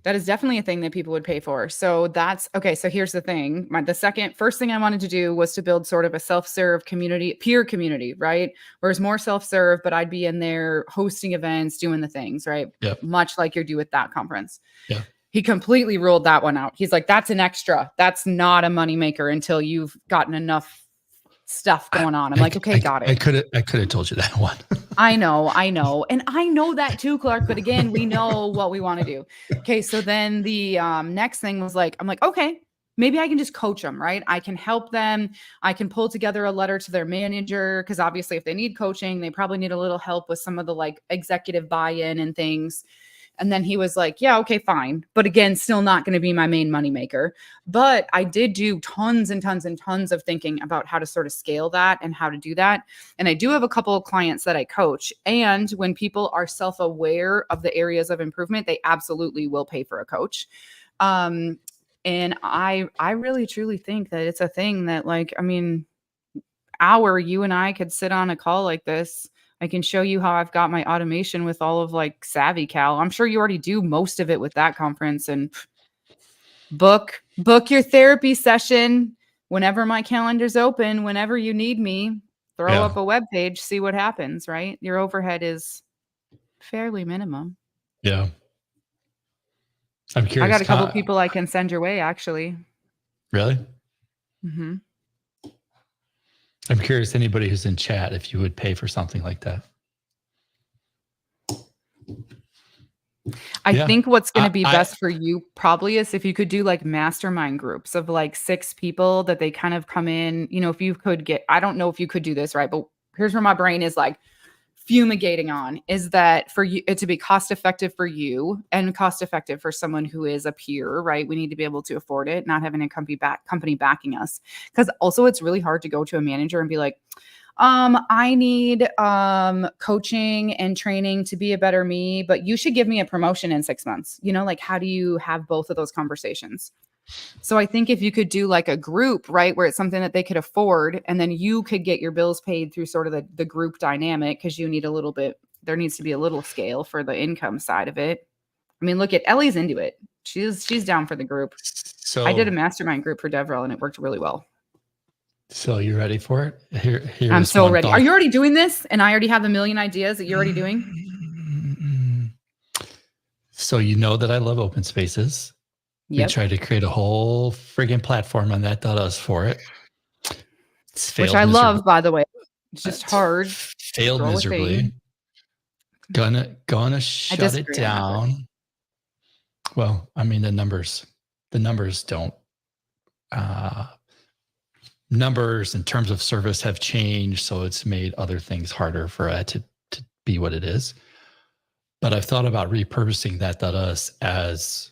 That is definitely a thing that people would pay for. So that's okay. So here's the thing. First thing I wanted to do was to build sort of a self-serve community, peer community, right? Whereas more self-serve, but I'd be in there hosting events, doing the things, right? Yep. Much like you do at that conference. Yeah. He completely ruled that one out. He's like, that's an extra. That's not a moneymaker until you've gotten enough stuff going on. I'm like, okay, got it. I could have told you that one. I know. And I know that too, Clark. But again, we know what we want to do. Okay. So then the next thing was like, I'm like, okay, maybe I can just coach them, right? I can help them. I can pull together a letter to their manager. Cause obviously if they need coaching, they probably need a little help with some of the like executive buy-in and things. And then he was like, yeah, okay, fine. But again, still not going to be my main moneymaker. But I did do tons and tons and tons of thinking about how to sort of scale that and how to do that. And I do have a couple of clients that I coach. And when people are self-aware of the areas of improvement, they absolutely will pay for a coach. And I really, truly think that it's a thing that you and I could sit on a call like this. I can show you how I've got my automation with all of like SavvyCal. I'm sure you already do most of it with that conference, and book your therapy session whenever my calendar's open, whenever you need me, throw up a web page, see what happens, right? Your overhead is fairly minimum. Yeah. I'm curious. I got a couple people I can send your way, actually. Really? Mm-hmm. I'm curious, anybody who's in chat, if you would pay for something like that. I Yeah. think what's going to be I best for you probably is if you could do like mastermind groups of like 6 people that they kind of come in, if you could get, I don't know if you could do this, right? But here's where my brain is like fumigating on is that for you it to be cost effective for you and cost effective for someone who is a peer, right? We need to be able to afford it, not having a company backing us. Because also it's really hard to go to a manager and be like, I need coaching and training to be a better me, but you should give me a promotion in 6 months. Like how do you have both of those conversations? So I think if you could do like a group, right, where it's something that they could afford, and then you could get your bills paid through sort of the group dynamic, because you need a little bit, there needs to be a little scale for the income side of it. I mean, look at Ellie's into it. She's down for the group. I did a mastermind group for DevRel and it worked really well. So you ready for it? Here's I'm so ready. thought. Are you already doing this? And I already have a million ideas that you're already doing? So you know that I love open spaces. Yep. We tried to create a whole friggin' platform on that.us for it. Which I love, by the way. It's just hard. Failed miserably. Gonna shut it down. Well, I mean the numbers don't. Numbers in terms of service have changed, so it's made other things harder for it to be what it is. But I've thought about repurposing that.us as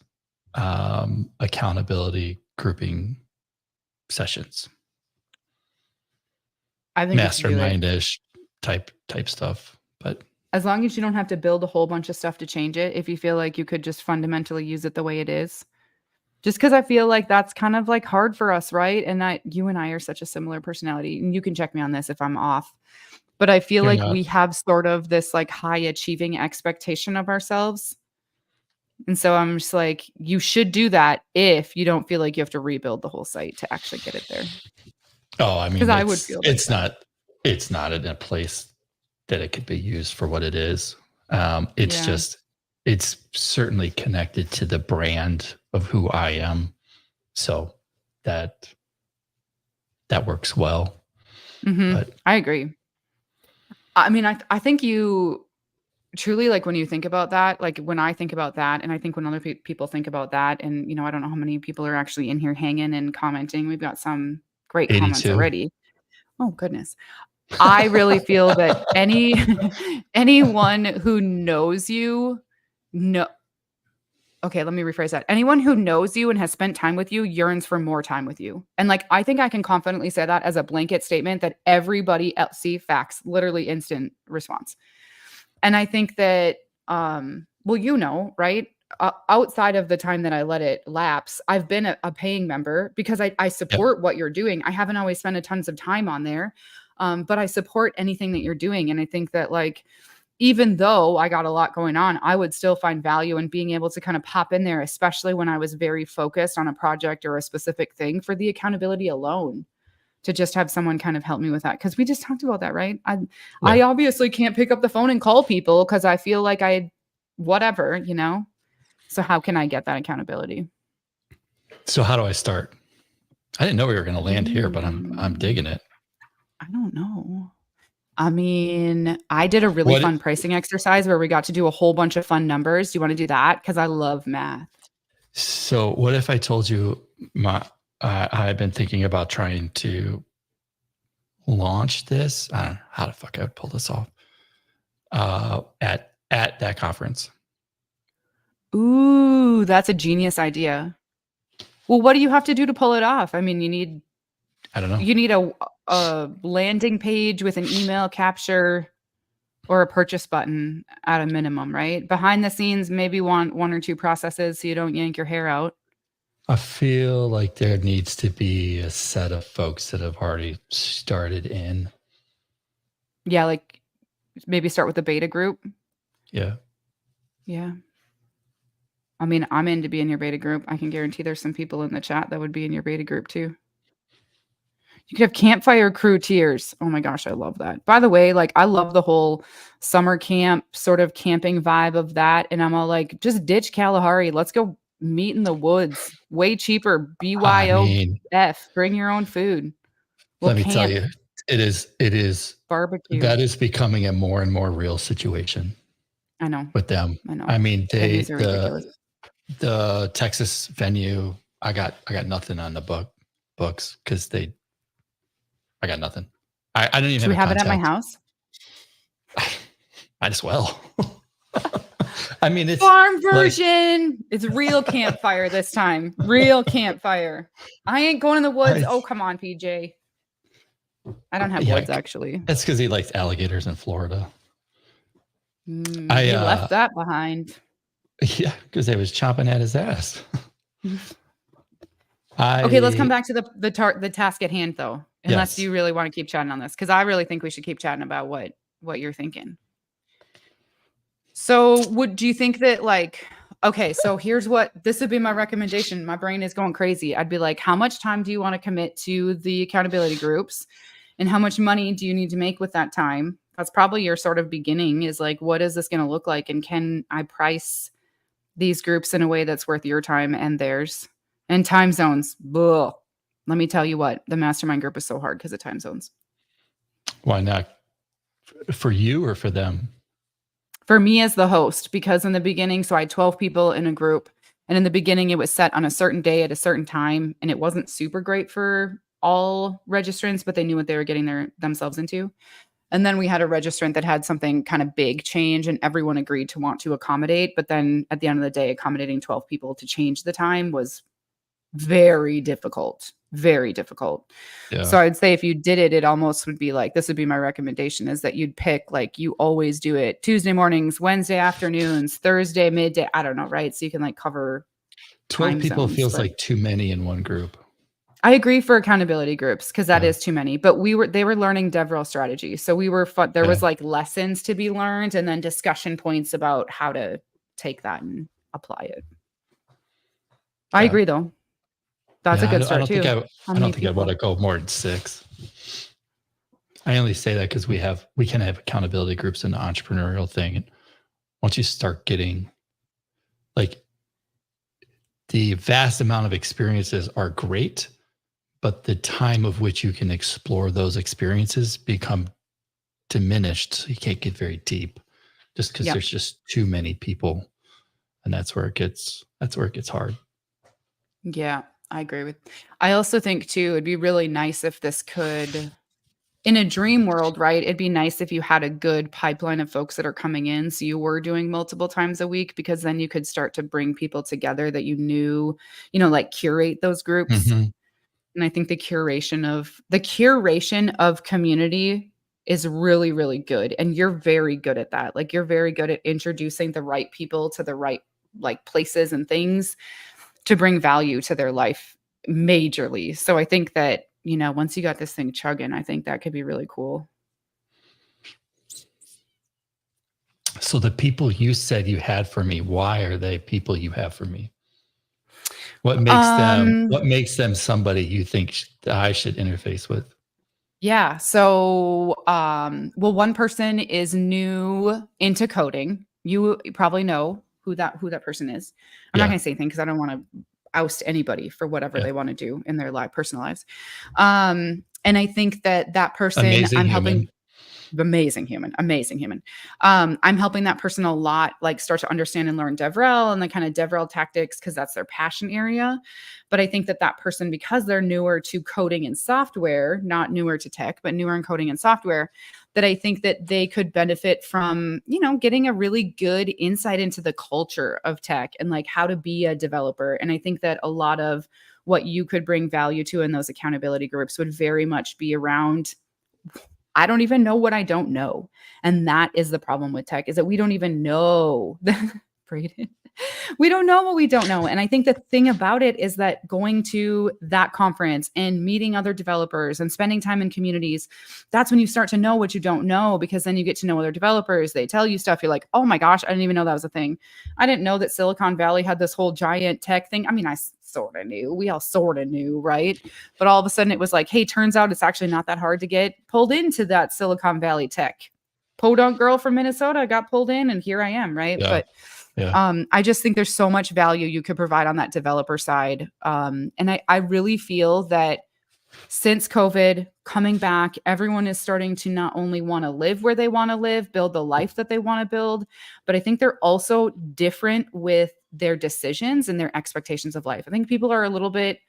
accountability grouping sessions. I think mastermind-ish type stuff. But as long as you don't have to build a whole bunch of stuff to change it, if you feel like you could just fundamentally use it the way it is. Just because I feel like that's kind of like hard for us, right? And you and I are such a similar personality. And you can check me on this if I'm off. But I feel like we have sort of this like high achieving expectation of ourselves. And so I'm just like, you should do that if you don't feel like you have to rebuild the whole site to actually get it there. Oh, I mean, because I would feel it's not in a place that it could be used for what it is. It's certainly connected to the brand of who I am. So that works well. Mm-hmm. But I agree. I mean, I think you truly, like when you think about that, like when I think about that, and I think when other people think about that, and I don't know how many people are actually in here hanging and commenting. We've got some great 82 comments already. Oh goodness. I really feel that anyone who knows you okay, let me rephrase that. Anyone who knows you and has spent time with you yearns for more time with you. And like, I think I can confidently say that as a blanket statement that everybody else, see, facts, literally instant response. And I think that, well, right? Outside of the time that I let it lapse, I've been a paying member because I support what you're doing. I haven't always spent a tons of time on there, but I support anything that you're doing. And I think that like, even though I got a lot going on, I would still find value in being able to kind of pop in there, especially when I was very focused on a project or a specific thing, for the accountability alone, to just have someone kind of help me with that. Because we just talked about that, right? I obviously can't pick up the phone and call people because I feel like whatever. So how can I get that accountability? So how do I start? I didn't know we were going to land here, but I'm digging it. I don't know. I mean, I did a really fun pricing exercise where we got to do a whole bunch of fun numbers. Do you want to do that? Because I love math. So what if I told you I've been thinking about trying to launch this? I don't know how the fuck I would pull this off at that conference. Ooh, that's a genius idea. Well, what do you have to do to pull it off? I mean, I don't know. You need a landing page with an email capture or a purchase button at a minimum, right? Behind the scenes, maybe one or two processes so you don't yank your hair out. I feel like there needs to be a set of folks that have already started in. Yeah, like maybe start with a beta group. Yeah. Yeah. I mean, I'm in to be in your beta group. I can guarantee there's some people in the chat that would be in your beta group too. You could have campfire crew tiers. Oh my gosh, I love that. By the way, like I love the whole summer camp sort of camping vibe of that. And I'm all like, just ditch Kalahari. Let's go meet in the woods. Way cheaper. BYOF. Bring your own food. Let me tell you, it is barbecue. That is becoming a more and more real situation. I know. with them. I know. I mean, Venues are ridiculous. the Texas venue, I got nothing on the books because I got nothing. I didn't even Should we have a have it at my contact. house? Might as well. I mean, it's farm version. Like, it's real campfire this time. Real campfire. I ain't going in the woods. Oh, come on, PJ. I don't have woods, actually. That's because he likes alligators in Florida. He left that behind. Yeah, because they was chomping at his ass. Okay, let's come back to the task at hand, though. Unless you really want to keep chatting on this, because I really think we should keep chatting about what you're thinking. So, do you think that, like, okay, so this would be my recommendation. My brain is going crazy. I'd be like, how much time do you want to commit to the accountability groups? And how much money do you need to make with that time? That's probably your sort of beginning, is like, what is this going to look like? And can I price these groups in a way that's worth your time and theirs? And time zones. Ugh. Let me tell you what, the mastermind group is so hard because of time zones. Why not? For you or for them? For me as the host, because in the beginning, so I had 12 people in a group. And in the beginning, it was set on a certain day at a certain time. And it wasn't super great for all registrants, but they knew what they were getting themselves into. And then we had a registrant that had something kind of big change, and everyone agreed to want to accommodate. But then at the end of the day, accommodating 12 people to change the time was very difficult. Very difficult. Yeah. So I'd say if you did it, it almost would be like, this would be my recommendation, is that you'd pick, like, you always do it Tuesday mornings, Wednesday afternoons, Thursday midday. I don't know, right? So you can like cover 12 people zones, feels like too many in one group. I agree for accountability groups, because that is too many. But they were learning DevRel strategy. So we were fun. There was like lessons to be learned, and then discussion points about how to take that and apply it. I agree, though. That's a good start, too. I don't think I want to go more than 6. I only say that because we can have accountability groups in the entrepreneurial thing. And once you start getting, like, the vast amount of experiences are great, but the time of which you can explore those experiences become diminished. So you can't get very deep just because there's just too many people. And that's where it gets hard. Yeah. I agree I also think, too, it'd be really nice if this could, in a dream world, right? It'd be nice if you had a good pipeline of folks that are coming in. So you were doing multiple times a week, because then you could start to bring people together that you knew, like curate those groups. Mm-hmm. And I think the curation of community is really, really good. And you're very good at that. Like, you're very good at introducing the right people to the right, like, places and things to bring value to their life majorly. So I think that, once you got this thing chugging, I think that could be really cool. So the people you said you had for me, why are they people you have for me? What makes them somebody you think I should interface with? Yeah. So, one person is new into coding. You probably know who that person is. I'm not going to say anything because I don't want to oust anybody for whatever they want to do in their personal lives. And I think that person, I'm helping. Amazing human. I'm helping that person a lot, like, start to understand and learn DevRel and the kind of DevRel tactics, because that's their passion area. But I think that person, because they're newer to coding and software, not newer to tech, but newer in coding and software, that I think that they could benefit from, getting a really good insight into the culture of tech and, like, how to be a developer. And I think that a lot of what you could bring value to in those accountability groups would very much be around, I don't even know what I don't know. And that is the problem with tech, is that we don't even know. Brayden, we don't know what we don't know. And I think the thing about it is that going to that conference and meeting other developers and spending time in communities, that's when you start to know what you don't know, because then you get to know other developers. They tell you stuff. You're like, oh my gosh, I didn't even know that was a thing. I didn't know that Silicon Valley had this whole giant tech thing. I mean, I sort of knew. We all sort of knew, right? But all of a sudden it was like, hey, turns out it's actually not that hard to get pulled into that Silicon Valley tech. Podunk girl from Minnesota got pulled in, and here I am, right? Yeah. But I just think there's so much value you could provide on that developer side. And I really feel that since COVID coming back, everyone is starting to not only want to live where they want to live, build the life that they want to build, but I think they're also different with their decisions and their expectations of life. I think people are a little bit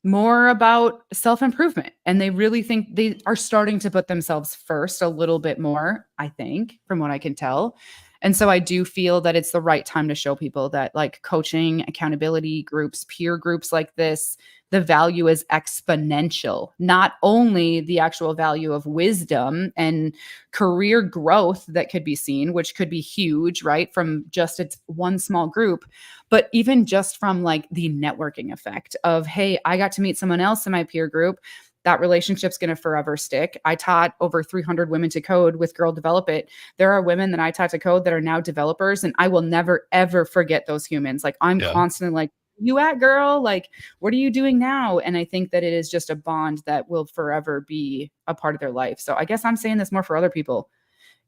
more about self-improvement, and they really think they are starting to put themselves first a little bit more, I think, from what I can tell. And so I do feel that it's the right time to show people that, like, coaching, accountability groups, peer groups like this, the value is exponential. Not only the actual value of wisdom and career growth that could be seen, which could be huge, right? From just it's one small group, but even just from like the networking effect of, hey, I got to meet someone else in my peer group. That relationship's going to forever stick. I taught over 300 women to code with Girl Develop It. There are women that I taught to code that are now developers, and I will never, ever forget those humans. Like, I'm constantly like, you at, girl? Like, what are you doing now? And I think that it is just a bond that will forever be a part of their life. So I guess I'm saying this more for other people.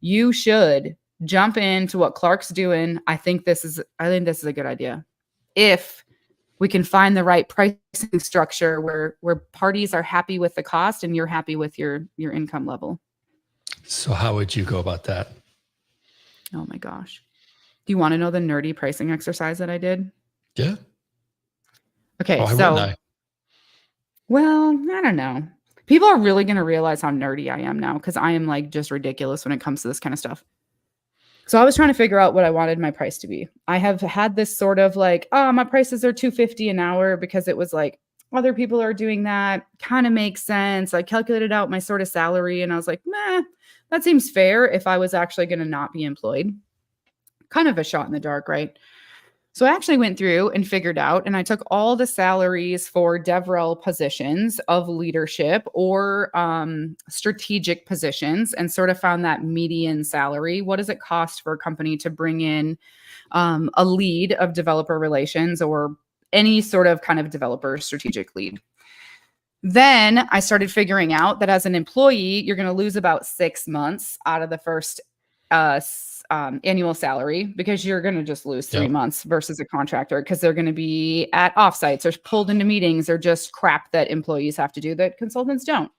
You should jump into what Clark's doing. I think this is a good idea. If we can find the right pricing structure where parties are happy with the cost and you're happy with your income level. So how would you go about that? Oh my gosh. Do you want to know the nerdy pricing exercise that I did? Yeah. Okay. Well, I don't know. People are really going to realize how nerdy I am now, because I am like just ridiculous when it comes to this kind of stuff. So I was trying to figure out what I wanted my price to be. I have had this sort of like, oh, my prices are $250 an hour, because it was like, other people are doing that. Kind of makes sense. I calculated out my sort of salary and I was like, meh, that seems fair if I was actually going to not be employed. Kind of a shot in the dark, right? So I actually went through and figured out, and I took all the salaries for DevRel positions of leadership or strategic positions and sort of found that median salary. What does it cost for a company to bring in a lead of developer relations or any sort of kind of developer strategic lead? Then I started figuring out that as an employee, you're going to lose about 6 months out of the first annual salary, because you're going to just lose 3 months versus a contractor, because they're going to be at offsites or pulled into meetings or just crap that employees have to do that consultants don't.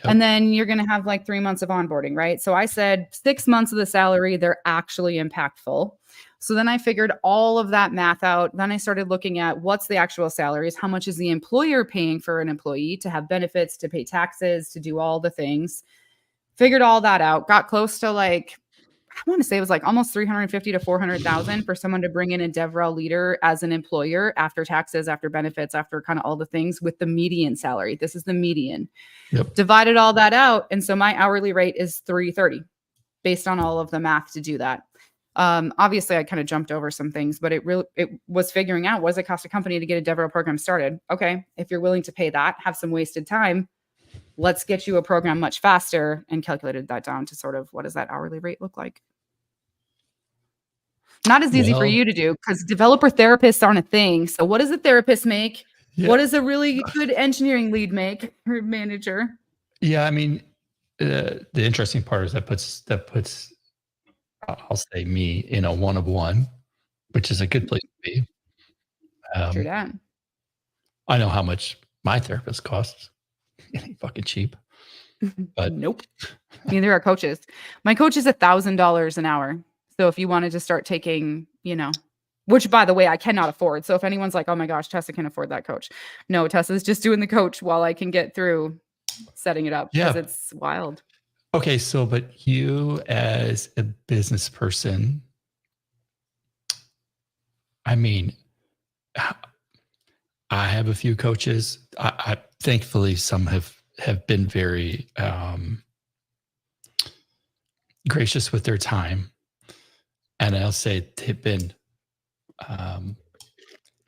And then you're going to have like 3 months of onboarding, right? So I said 6 months of the salary, they're actually impactful. So then I figured all of that math out. Then I started looking at what's the actual salaries, how much is the employer paying for an employee to have benefits, to pay taxes, to do all the things. Figured all that out, got close to like, I want to say it was like almost 350 to 400,000 for someone to bring in a DevRel leader as an employer after taxes, after benefits, after kind of all the things, with the median salary. This is the median. Divided all that out. And so my hourly rate is $330 based on all of the math to do that. Obviously I kind of jumped over some things, but it was figuring out, what does it cost a company to get a DevRel program started? Okay. If you're willing to pay that, have some wasted time, let's get you a program much faster, and calculated that down to sort of, what does that hourly rate look like? Not as easy for you to do, because developer therapists aren't a thing. So what does a therapist make? What does a really good engineering lead make, or manager? Yeah. I mean, the interesting part is that puts, I'll say, me in a 1 of 1, which is a good place to be. True that. I know how much my therapist costs. It ain't fucking cheap. But nope. Neither are coaches. My coach is $1,000 an hour. So if you wanted to start taking, which by the way, I cannot afford. So if anyone's like, oh my gosh, Tessa can afford that coach. No, Tessa's just doing the coach while I can get through setting it up, because it's wild. Okay. So, but you as a business person, I mean, I have a few coaches. I thankfully, some have been very gracious with their time. And I'll say they've been,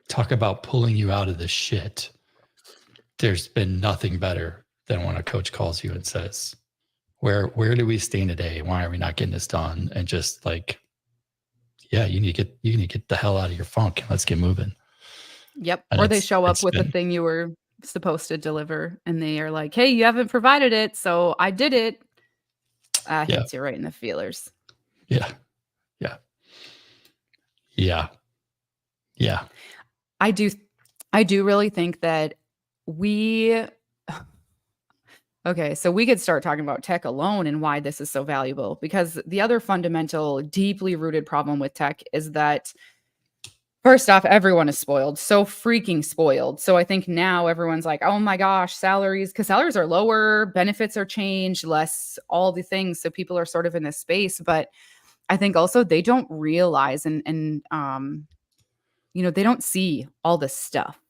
talk about pulling you out of the shit. There's been nothing better than when a coach calls you and says, where do we stand today? Why are we not getting this done? And just like, yeah, you need to get the hell out of your funk. Let's get moving. Yep. And or they show up with the thing you were supposed to deliver, and they are like, hey, you haven't provided it, so I did it. Hits you right in the feelers. Yeah. I do really think that we okay, so we could start talking about tech alone and why this is so valuable, because the other fundamental, deeply rooted problem with tech is that first off, everyone is spoiled, so freaking spoiled. So I think now everyone's like, oh my gosh, salaries, because salaries are lower, benefits are changed, less all the things. So people are sort of in this space. But I think also they don't realize and they don't see all this stuff.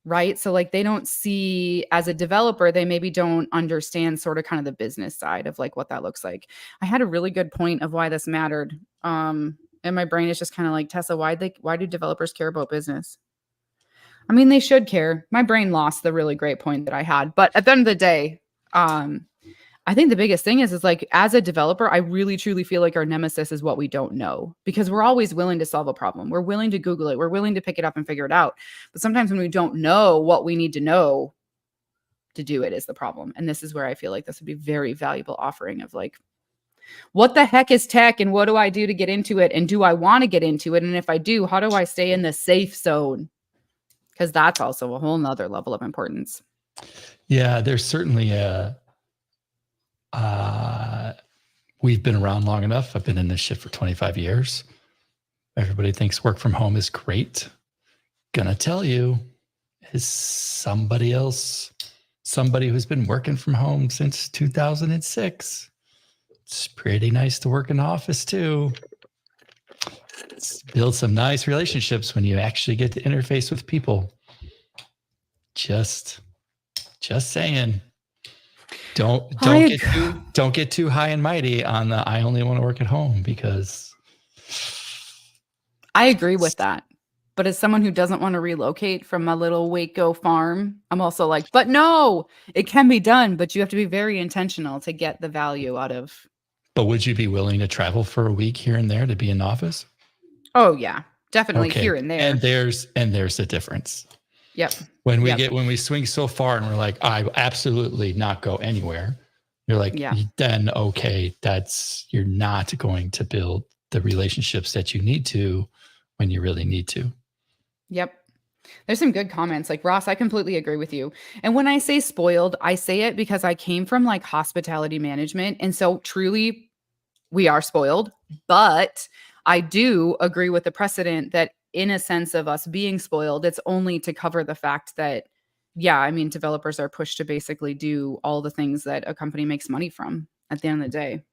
Right. So like they don't see, as a developer, they maybe don't understand sort of kind of the business side of like what that looks like. I had a really good point of why this mattered. And my brain is just kind of like, Tessa, why do developers care about business? I mean, they should care. My brain lost the really great point that I had. But at the end of the day, I think the biggest thing is like, as a developer, I really truly feel like our nemesis is what we don't know, because we're always willing to solve a problem. We're willing to Google it. We're willing to pick it up and figure it out. But sometimes when we don't know what we need to know to do it is the problem. And this is where I feel like this would be very valuable offering of like, what the heck is tech and what do I do to get into it? And do I want to get into it? And if I do, how do I stay in the safe zone? Because that's also a whole nother level of importance. Yeah, there's certainly we've been around long enough. I've been in this shit for 25 years. Everybody thinks work from home is great. Gonna tell you, is somebody who's been working from home since 2006. It's pretty nice to work in the office too. Build some nice relationships when you actually get to interface with people. Just saying. Don't get too high and mighty on the I only want to work at home, because I agree with that. But as someone who doesn't want to relocate from a little Waco farm, I'm also like, but no, it can be done, but you have to be very intentional to get the value out of. But would you be willing to travel for a week here and there to be in the office? Oh yeah, definitely here and there. And there's a difference. Yep. When we swing so far and we're like, I absolutely not go anywhere. You're like, then okay, you're not going to build the relationships that you need to when you really need to. Yep. There's some good comments. Like, Ross, I completely agree with you. And when I say spoiled, I say it because I came from like hospitality management. And so truly we are spoiled, but I do agree with the precedent that in a sense of us being spoiled, it's only to cover the fact that, developers are pushed to basically do all the things that a company makes money from at the end of the day.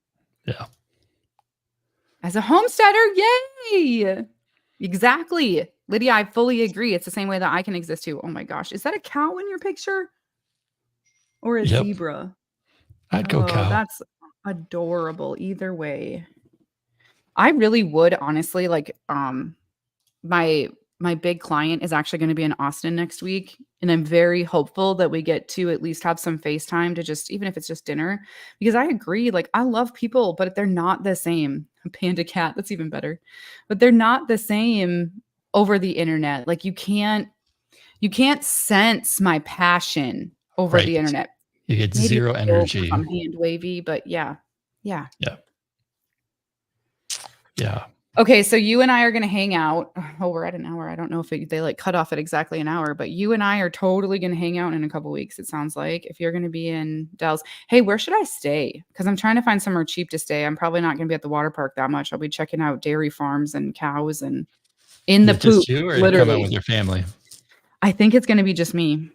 Yeah. As a homesteader, yay! Exactly. Lydia, I fully agree. It's the same way that I can exist too. Oh my gosh. Is that a cow in your picture? Or a zebra? I'd go cow. That's adorable. Either way. I really would honestly like my big client is actually going to be in Austin next week, and I'm very hopeful that we get to at least have some FaceTime to just, even if it's just dinner, because I agree, like I love people, but they're not the same. Panda cat, that's even better. But they're not the same over the internet. Like you can't sense my passion over the internet. You get zero energy. I'm hand wavy, but yeah. Okay, so you and I are going to hang out. Oh, we're at an hour. I don't know if they like cut off at exactly an hour, but you and I are totally going to hang out in a couple weeks. It sounds like, if you're going to be in Dallas. Hey, where should I stay? Because I'm trying to find somewhere cheap to stay. I'm probably not going to be at the water park that much. I'll be checking out dairy farms and cows and in the poop. Just you, or literally. Come out with your family? I think it's going to be just me,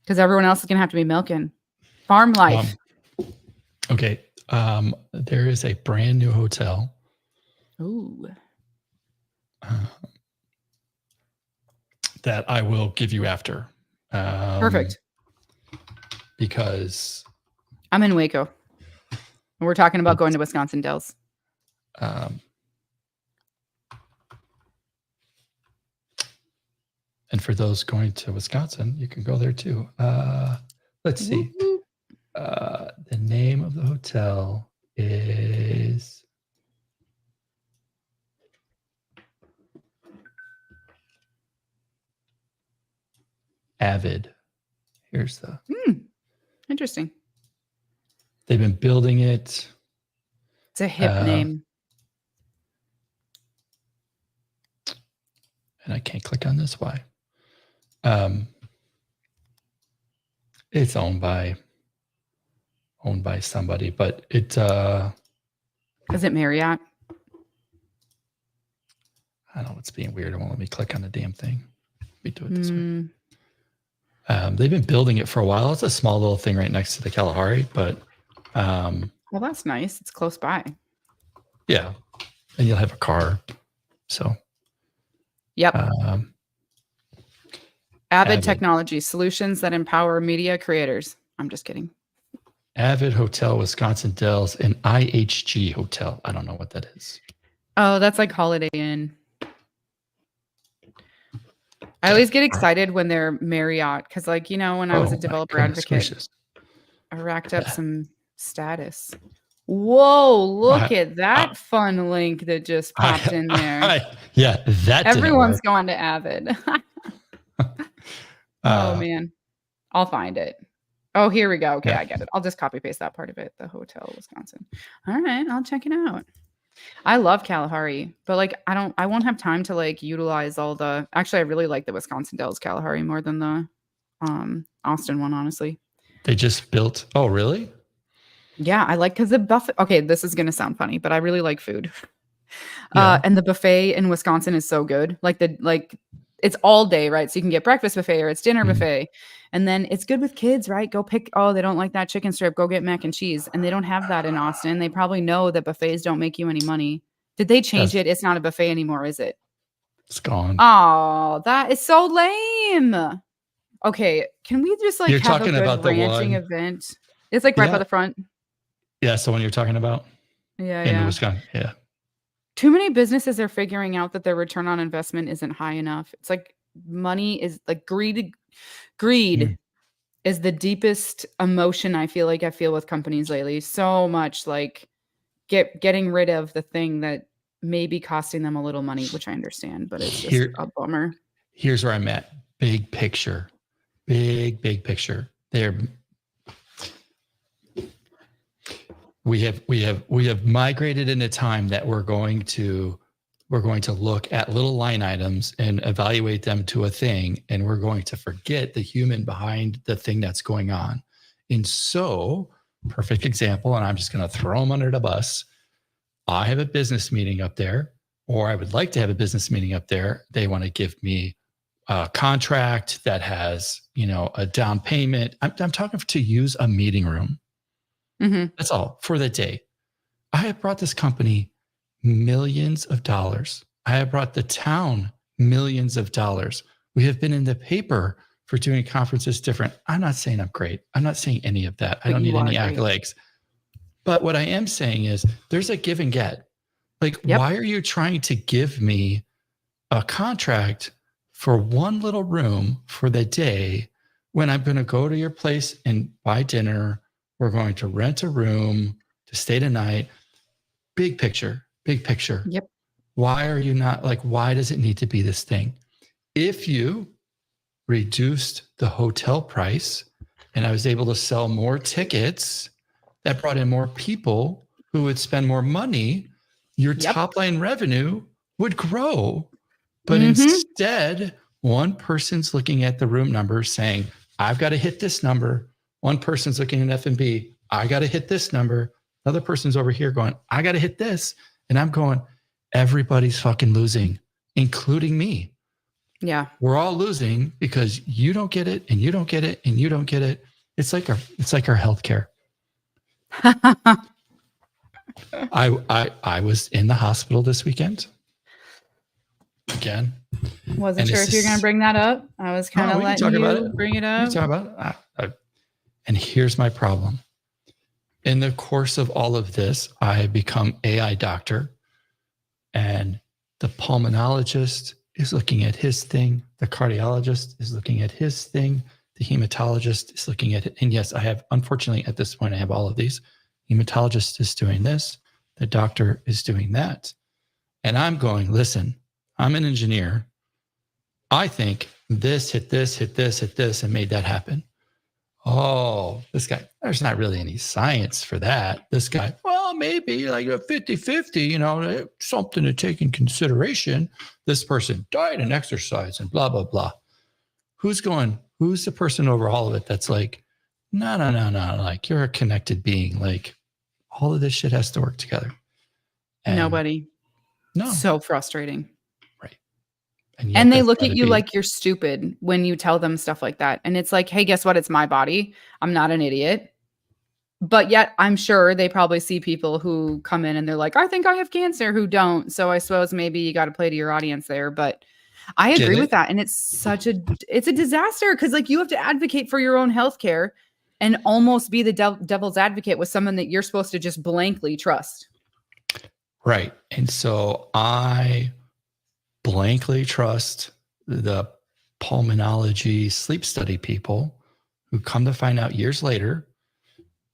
because everyone else is going to have to be milking. Farm life. Okay. There is a brand new hotel. Ooh. That I will give you after. Perfect. Because I'm in Waco. We're talking about going to Wisconsin Dells. And for those going to Wisconsin, you can go there too. Let's see. The name of the hotel is Avid. Here's the interesting. They've been building it. It's a hip name. And I can't click on this. Why? It's owned by somebody, but it Is it Marriott? I don't know, it's being weird. It won't let me click on the damn thing. We do it this way. Mm, They've been building it for a while. It's a small little thing right next to the Kalahari, but well, that's nice. It's close by. yeah, and you'll have a car. So, Yep. Avid Avid Technology, solutions that empower media creators. I'm just kidding. Avid Hotel, Wisconsin Dells, and IHG Hotel. I don't know what that is. Oh, that's like Holiday Inn. I always get excited when they're Marriott because, like, you know, when I was a developer advocate, I racked up some status. Whoa, look at that fun link that just popped in there. Yeah, that everyone's going to Avid. Oh, man. I'll find it. Oh, here we go. Okay, I get it. I'll just copy paste that part of it. The Hotel, Wisconsin. All right, I'll check it out. I love Kalahari, but like I won't have time to like utilize all the. Actually, I really like the Wisconsin Dells Kalahari more than the Austin one, honestly. They just built. Oh, really? Yeah, I like because the buffet. Okay, this is gonna sound funny, but I really like food. And the buffet in Wisconsin is so good. Like it's all day, right? So you can get breakfast buffet or it's dinner buffet. And then it's good with kids, right? Go pick, oh, they don't like that chicken strip. Go get mac and cheese. And they don't have that in Austin. They probably know that buffets don't make you any money. Did they change it? It's not a buffet anymore, is it? It's gone. Oh, that is so lame. Okay, can we just like you're have talking a good about ranching event? It's like right by the front. Yeah, so when you're talking about in Wisconsin, too many businesses are figuring out that their return on investment isn't high enough. It's like money is like greed is the deepest emotion I feel with companies lately. So much like getting rid of the thing that may be costing them a little money, which I understand, but it's just a bummer. Here's where I'm at. Big picture. Big picture. We have migrated in a time that we're going to look at little line items and evaluate them to a thing, and we're going to forget the human behind the thing that's going on. And so, perfect example, and I'm just going to throw them under the bus. I have a business meeting up there, or I would like to have a business meeting up there. They want to give me a contract that has, a down payment. I'm talking to use a meeting room. Mm-hmm. That's all for the day. I have brought this company millions of dollars. I have brought the town millions of dollars. We have been in the paper for doing conferences different. I'm not saying I'm great. I'm not saying any of that. I don't need any accolades. But what I am saying is there's a give and get. Like, why are you trying to give me a contract for one little room for the day when I'm going to go to your place and buy dinner? We're going to rent a room to stay the night. Big picture. Yep. Why are you not why does it need to be this thing? If you reduced the hotel price and I was able to sell more tickets, that brought in more people who would spend more money, your top line revenue would grow. But instead, one person's looking at the room number saying, I've got to hit this number. One person's looking at F&B. I got to hit this number. Another person's over here going, I got to hit this. And I'm going, everybody's fucking losing, including me. Yeah. We're all losing because you don't get it and you don't get it and you don't get it. It's like our healthcare. I was in the hospital this weekend. Again. Wasn't sure if you're going to bring that up. I was kind of letting you bring it up. We can talk about it. And here's my problem. In the course of all of this, I become AI doctor, and the pulmonologist is looking at his thing. The cardiologist is looking at his thing. The hematologist is looking at it. And yes, I have, unfortunately, at this point, I have all of these. Hematologist is doing this. The doctor is doing that. And I'm going, listen, I'm an engineer. I think this hit this, and made that happen. Oh, this guy, there's not really any science for that. This guy, well, maybe like a 50-50, something to take in consideration. This person died and exercise and blah, blah, blah. Who's the person over all of it that's like, No. Like, you're a connected being. Like, all of this shit has to work together. And Nobody. no, So frustrating. right. And yet And they that's look got at to you be like you're stupid when you tell them stuff like that. And it's like, hey, guess what? It's my body. I'm not an idiot. But yet, I'm sure they probably see people who come in and they're like, I think I have cancer, who don't. So I suppose maybe you got to play to your audience there. But I get agree with it. that. And it's a disaster because like you have to advocate for your own healthcare and almost be the devil's advocate with someone that you're supposed to just blankly trust. Right. And so I blankly trust the pulmonology sleep study people who come to find out years later.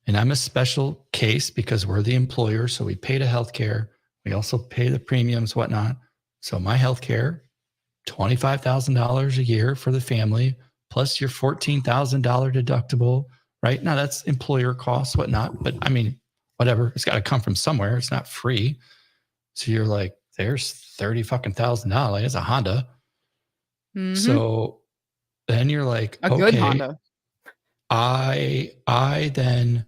And I'm a special case because we're the employer. So we pay the healthcare. We also pay the premiums, whatnot. So my healthcare, $25,000 a year for the family, plus your $14,000 deductible, right? Now that's employer costs, whatnot. But I mean, whatever, it's got to come from somewhere. It's not free. So you're like, there's $30,000. It's a Honda. Mm-hmm. So then you're like, a good Honda. I then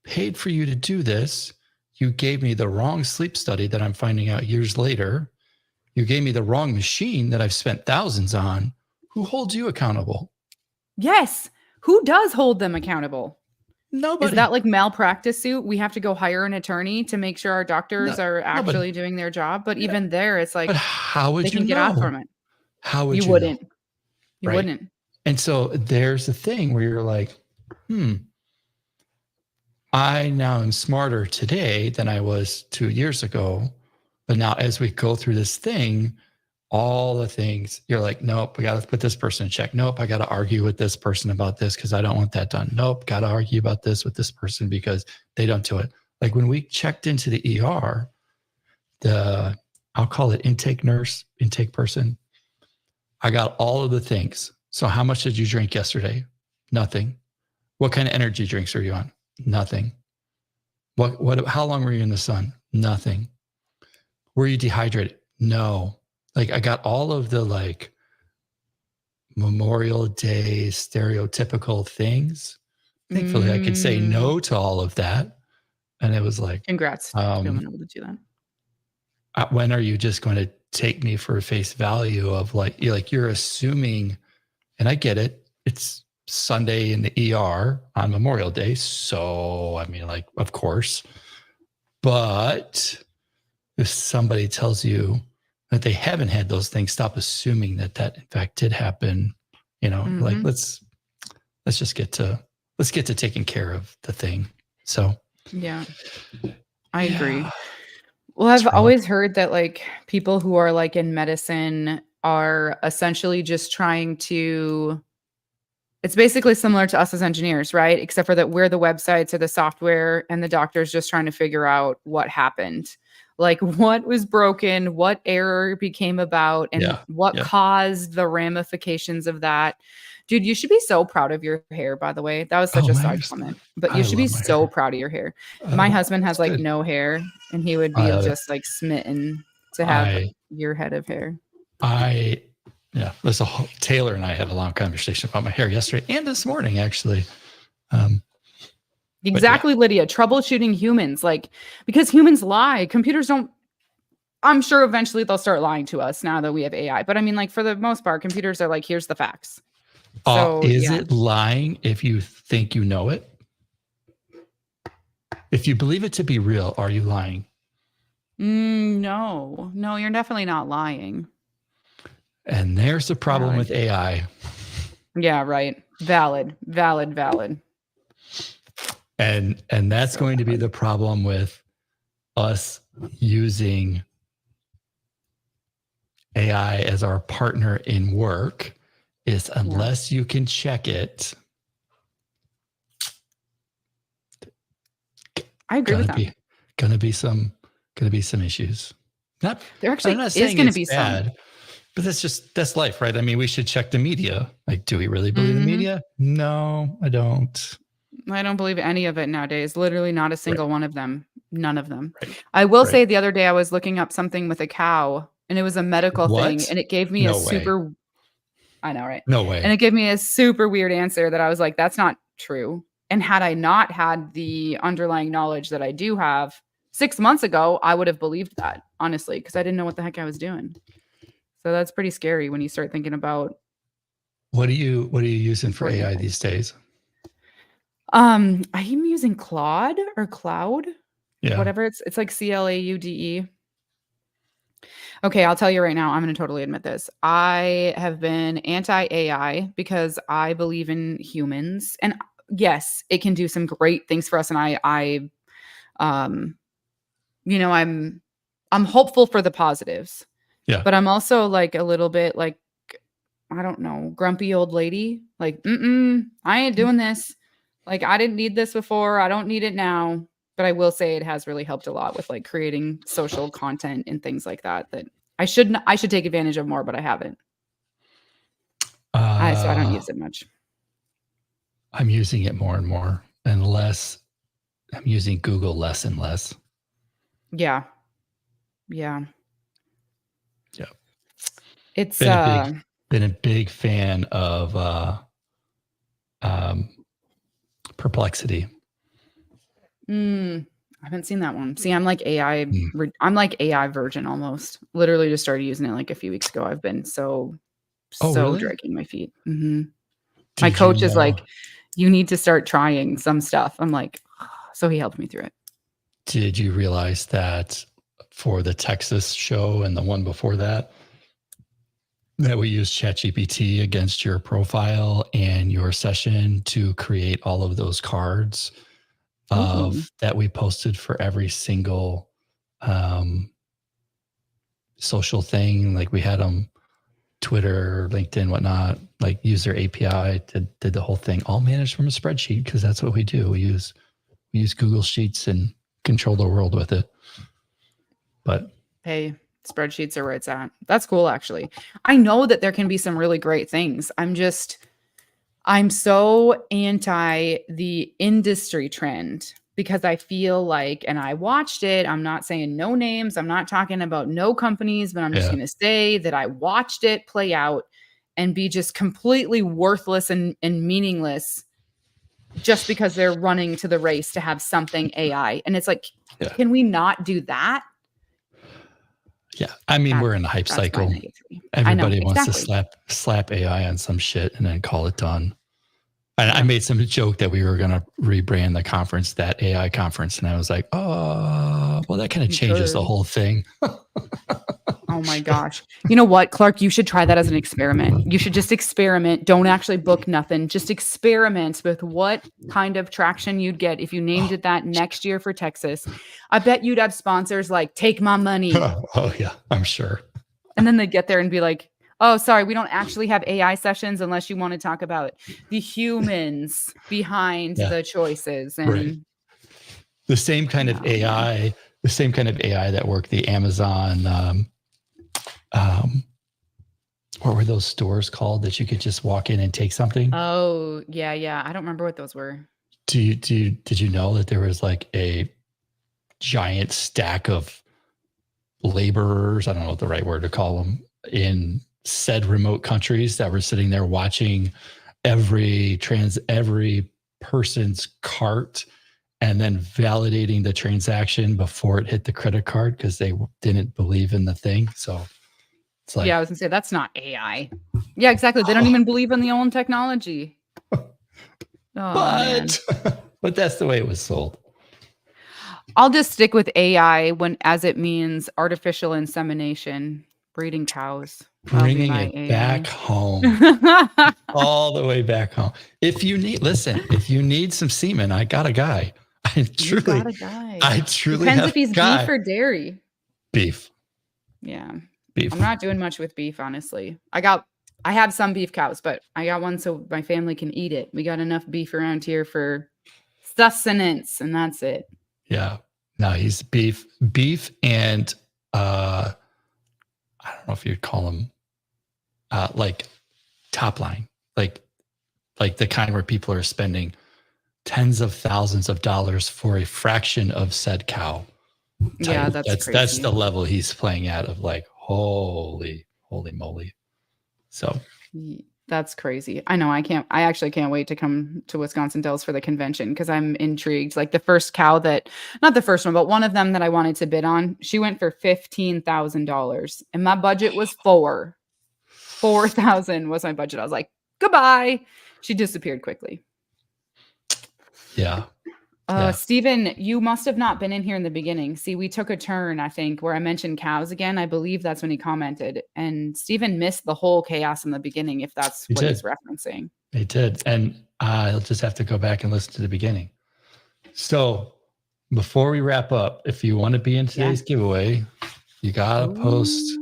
paid for you to do this. You gave me the wrong sleep study that I'm finding out years later. You gave me the wrong machine that I've spent thousands on. Who holds you accountable? Yes. Who does hold them accountable? Nobody. Is that like malpractice suit? We have to go hire an attorney to make sure our doctors are actually doing their job. But even there, it's like, but how would they you can get off from it. How would you wouldn't. know? You wouldn't. And so there's the thing where you're like, I now am smarter today than I was 2 years ago. But now as we go through this thing, all the things you're like, nope, we got to put this person in check. Nope, I got to argue with this person about this because I don't want that done. Nope, got to argue about this with this person because they don't do it. Like when we checked into the ER, I'll call it intake nurse, intake person. I got all of the things. So how much did you drink yesterday? Nothing. What kind of energy drinks are you on? Nothing. How long were you in the sun? Nothing. Were you dehydrated? No. Like I got all of the like Memorial Day stereotypical things. Thankfully, I could say no to all of that. And it was like, congrats to being able to do that. When are you just going to take me for face value of like you're assuming, and I get it. It's Sunday in the ER on Memorial Day. So, I mean, like, of course, but if somebody tells you that they haven't had those things, stop assuming that in fact did happen. Like let's get to taking care of the thing. So yeah, I agree. Well, I've always heard that like people who are like in medicine are essentially just trying to, it's basically similar to us as engineers, right? Except for that we're the websites or the software and the doctor's just trying to figure out what happened. Like what was broken, what error became about, and what caused the ramifications of that. Dude, you should be so proud of your hair, by the way. That was such a side comment, but you should be so proud of your hair. My husband has like no hair, and he would be just like smitten to have your head of hair. Taylor and I had a long conversation about my hair yesterday and this morning, actually. Exactly, Lydia. Troubleshooting humans, like, because humans lie. Computers don't. I'm sure eventually they'll start lying to us now that we have AI. But I mean, like, for the most part, computers are like, here's the facts. So, is it lying if you think you know it? If you believe it to be real, are you lying? No, you're definitely not lying. And there's the problem with AI. Yeah, right. Valid. And that's going to be the problem with us using AI as our partner in work is unless you can check it. I agree with that. Going to be some issues. There actually is going to be bad, some. but that's life, right? I mean, we should check the media. Like, do we really believe the media? No, I don't. I don't believe any of it nowadays. Literally not a single one of them. None of them. Right. I will say the other day I was looking up something with a cow and it was a medical thing and it gave me I know, right? No way. And it gave me a super weird answer that I was like, that's not true. And had I not had the underlying knowledge that I do have 6 months ago, I would have believed that, honestly, because I didn't know what the heck I was doing. So that's pretty scary when you start thinking about what are you using for important AI things. these days? I'm using Claude or Cloud, Yeah. whatever it's like CLAUDE. Okay, I'll tell you right now, I'm going to totally admit this. I have been anti-AI because I believe in humans. And yes, it can do some great things for us. And um, you know, I'm hopeful for the positives. Yeah. But I'm also like a little bit like, I don't know, grumpy old lady. Like, I ain't doing this. Like, I didn't need this before. I don't need it now. But I will say it has really helped a lot with like creating social content and things like that. That I should take advantage of more, but I haven't. So I don't use it much. I'm using it more and more and less. I'm using Google less and less. Yeah. Yeah. Yeah. It's been a big fan of Perplexity. I haven't seen that one. See, I'm like AI. I'm like AI virgin almost. Literally just started using it like a few weeks ago. I've been so really? dragging my feet. My coach is like, you need to start trying some stuff. I'm like, so he helped me through it. Did you realize that for the Texas show and the one before that we used ChatGPT against your profile and your session to create all of those cards that we posted for every single social thing? Like we had them Twitter, LinkedIn, whatnot, like use their API, did the whole thing, all managed from a spreadsheet, because that's what we do. We use Google Sheets and control the world with it. But hey, spreadsheets are where it's at. That's cool, actually. I know that there can be some really great things. I'm so anti the industry trend because I feel like, and I watched it, I'm not saying no names, I'm not talking about no companies, but I'm just going to say that I watched it play out and be just completely worthless and meaningless just because they're running to the race to have something AI. And it's like, can we not do that? Yeah. I mean, we're in a hype cycle. Everybody wants to slap AI on some shit and then call it done. And I made some joke that we were going to rebrand the conference, that AI conference. And I was like, oh, well, that kind of changes the whole thing. Oh my gosh. You know what, Clark? You should try that as an experiment. You should just experiment. Don't actually book nothing. Just experiment with what kind of traction you'd get if you named it that next year for Texas. I bet you'd have sponsors like, take my money. Oh, yeah, I'm sure. And then they'd get there and be like, oh, sorry, we don't actually have AI sessions unless you want to talk about the humans behind the choices. And the same kind of AI, that worked the Amazon. What were those stores called that you could just walk in and take something? Oh, yeah. I don't remember what those were. Did you know that there was like a giant stack of laborers, I don't know what the right word to call them, in said remote countries that were sitting there watching every person's cart and then validating the transaction before it hit the credit card because they didn't believe in the thing. So it's like, I was gonna say that's not AI. Yeah, exactly. They don't even believe in the own technology. But that's the way it was sold. I'll just stick with AI as it means artificial insemination, breeding cows. Bringing it back home, all the way back home. If you need some semen, I got a guy. I truly depends if he's beef or dairy. Beef. Yeah. Beef. I'm not doing much with beef, honestly. I have some beef cows, but I got one so my family can eat it. We got enough beef around here for sustenance, and that's it. Yeah. No, he's beef, and I don't know if you'd call him like top line, like the kind where people are spending tens of thousands of dollars for a fraction of said cow. Yeah, that's crazy. That's the level he's playing at of like, holy moly. So That's crazy. I know. I actually can't wait to come to Wisconsin Dells for the convention because I'm intrigued. Like the first cow not the first one, but one of them that I wanted to bid on, she went for $15,000 and my budget was 4,000 was my budget. I was like, goodbye. She disappeared quickly. Yeah. Steven, you must have not been in here in the beginning. See, we took a turn, I think, where I mentioned cows again. I believe that's when he commented. And Steven missed the whole chaos in the beginning, if that's what he's referencing. He did. And I'll just have to go back and listen to the beginning. So before we wrap up, if you want to be in today's giveaway, you gotta post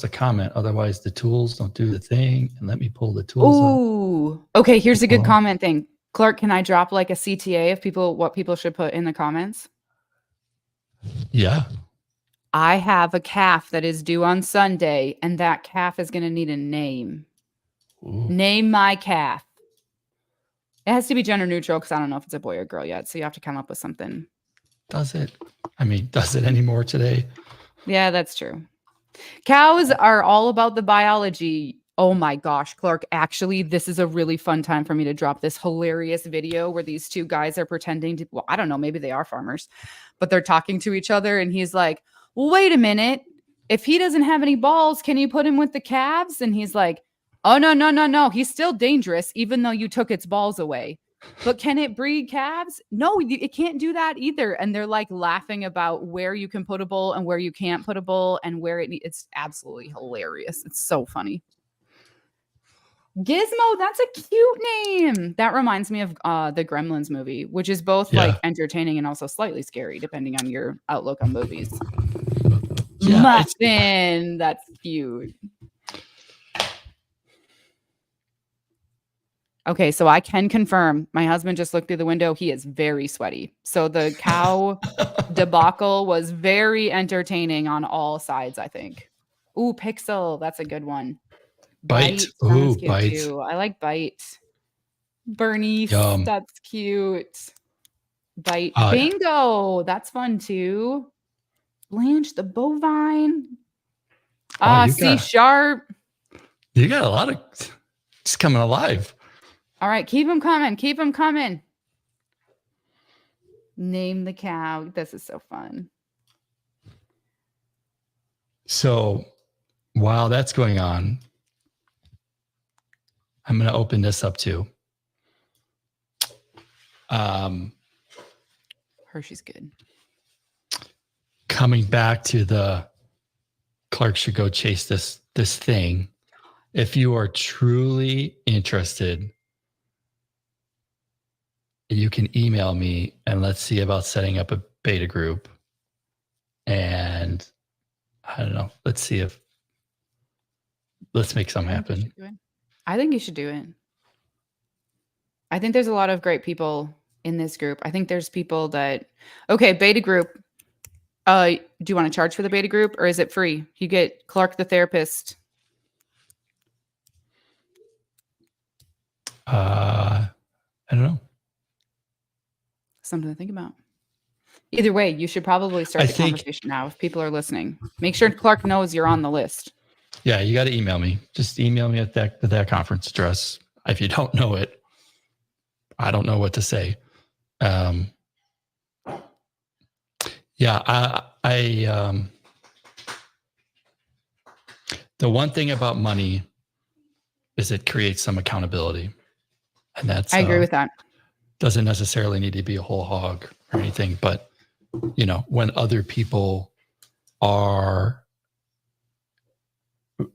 a comment. Otherwise the tools don't do the thing. And let me pull the tools up. Okay, here's a good comment thing. Clark, can I drop like a CTA of what people should put in the comments? Yeah. I have a calf that is due on Sunday, and that calf is going to need a name. Ooh. Name my calf. It has to be gender neutral because I don't know if it's a boy or girl yet. So you have to come up with something. Does it? I mean, does it anymore today? Yeah, that's true. Cows are all about the biology. Oh my gosh, Clark, actually, this is a really fun time for me to drop this hilarious video where these two guys are pretending to, well, I don't know, maybe they are farmers, but they're talking to each other. And he's like, well, wait a minute. If he doesn't have any balls, can you put him with the calves? And he's like, oh, no. He's still dangerous, even though you took its balls away. But can it breed calves? No, it can't do that either. And they're like laughing about where you can put a bull and where you can't put a bull and where it's absolutely hilarious. It's so funny. Gizmo, that's a cute name. That reminds me of the Gremlins movie, which is both like entertaining and also slightly scary, depending on your outlook on movies. Yeah, Muffin, that's cute. Okay, so I can confirm. My husband just looked through the window. He is very sweaty. So the cow debacle was very entertaining on all sides, I think. Ooh, Pixel, that's a good one. Bite. Ooh, Bite. Too. I like Bite. Bernice, that's cute. Bite. Bingo, that's fun too. Blanche the bovine. C sharp. You got a lot of just coming alive. All right, keep them coming. Keep them coming. Name the cow. This is so fun. So while that's going on, I'm going to open this up too. Hershey's good. Coming back to the Clark should go chase this thing. If you are truly interested, you can email me and let's see about setting up a beta group. And I don't know, let's make something happen. I think you should do it. I think there's a lot of great people in this group. I think there's people beta group. Do you want to charge for the beta group or is it free? You get Clark the therapist. I don't know. Something to think about. Either way, you should probably start the conversation now if people are listening. Make sure Clark knows you're on the list. Yeah, you got to email me. Just email me at that conference address. If you don't know it, I don't know what to say. The one thing about money is it creates some accountability. And I agree with that. Doesn't necessarily need to be a whole hog or anything, but when other people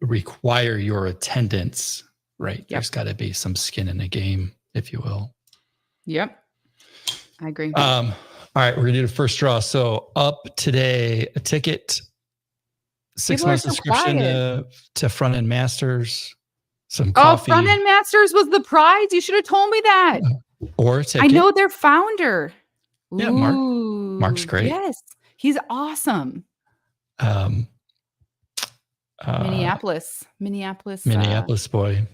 require your attendance, right? Yep. There's got to be some skin in the game, if you will. Yep. I agree. All right, we're gonna do the first draw. So up today, a ticket, 6 months subscription to Front End Masters, some coffee. Oh, Front End Masters was the prize. You should have told me that. Or a ticket. I know their founder. Yeah, Mark's great. Yes, he's awesome. Minneapolis boy.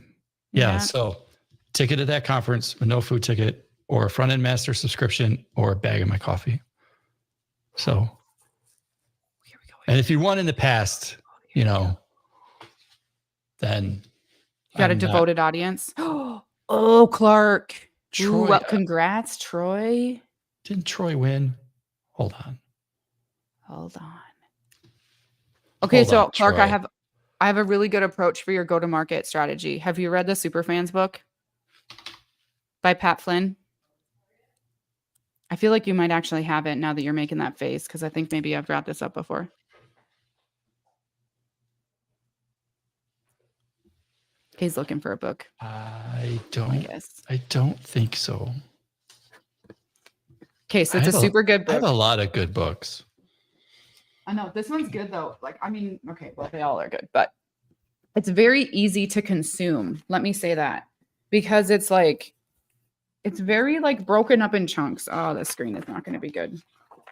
Yeah. So ticket at that conference, a no food ticket, or a Front End Master subscription, or a bag of my coffee. So, here we go. And if you won in the past, then Got a devoted audience. Oh, Clark. Troy. Ooh, well, congrats, Troy. Didn't Troy win? Hold on. Okay, so Clark, I have a really good approach for your go-to-market strategy. Have you read the Superfans book by Pat Flynn? I feel like you might actually have it now that you're making that face, because I think maybe I've brought this up before. He's looking for a book. I don't think so. Okay, so it's a super good book. I have a lot of good books. I know this one's good though. Like, I mean, okay, well, they all are good, but it's very easy to consume. Let me say that, because it's very like broken up in chunks. Oh, the screen is not going to be good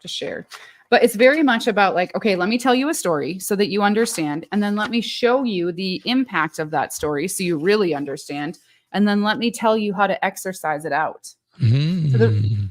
to share, but it's very much about like, okay, let me tell you a story so that you understand. And then let me show you the impact of that story so you really understand. And then let me tell you how to exercise it out.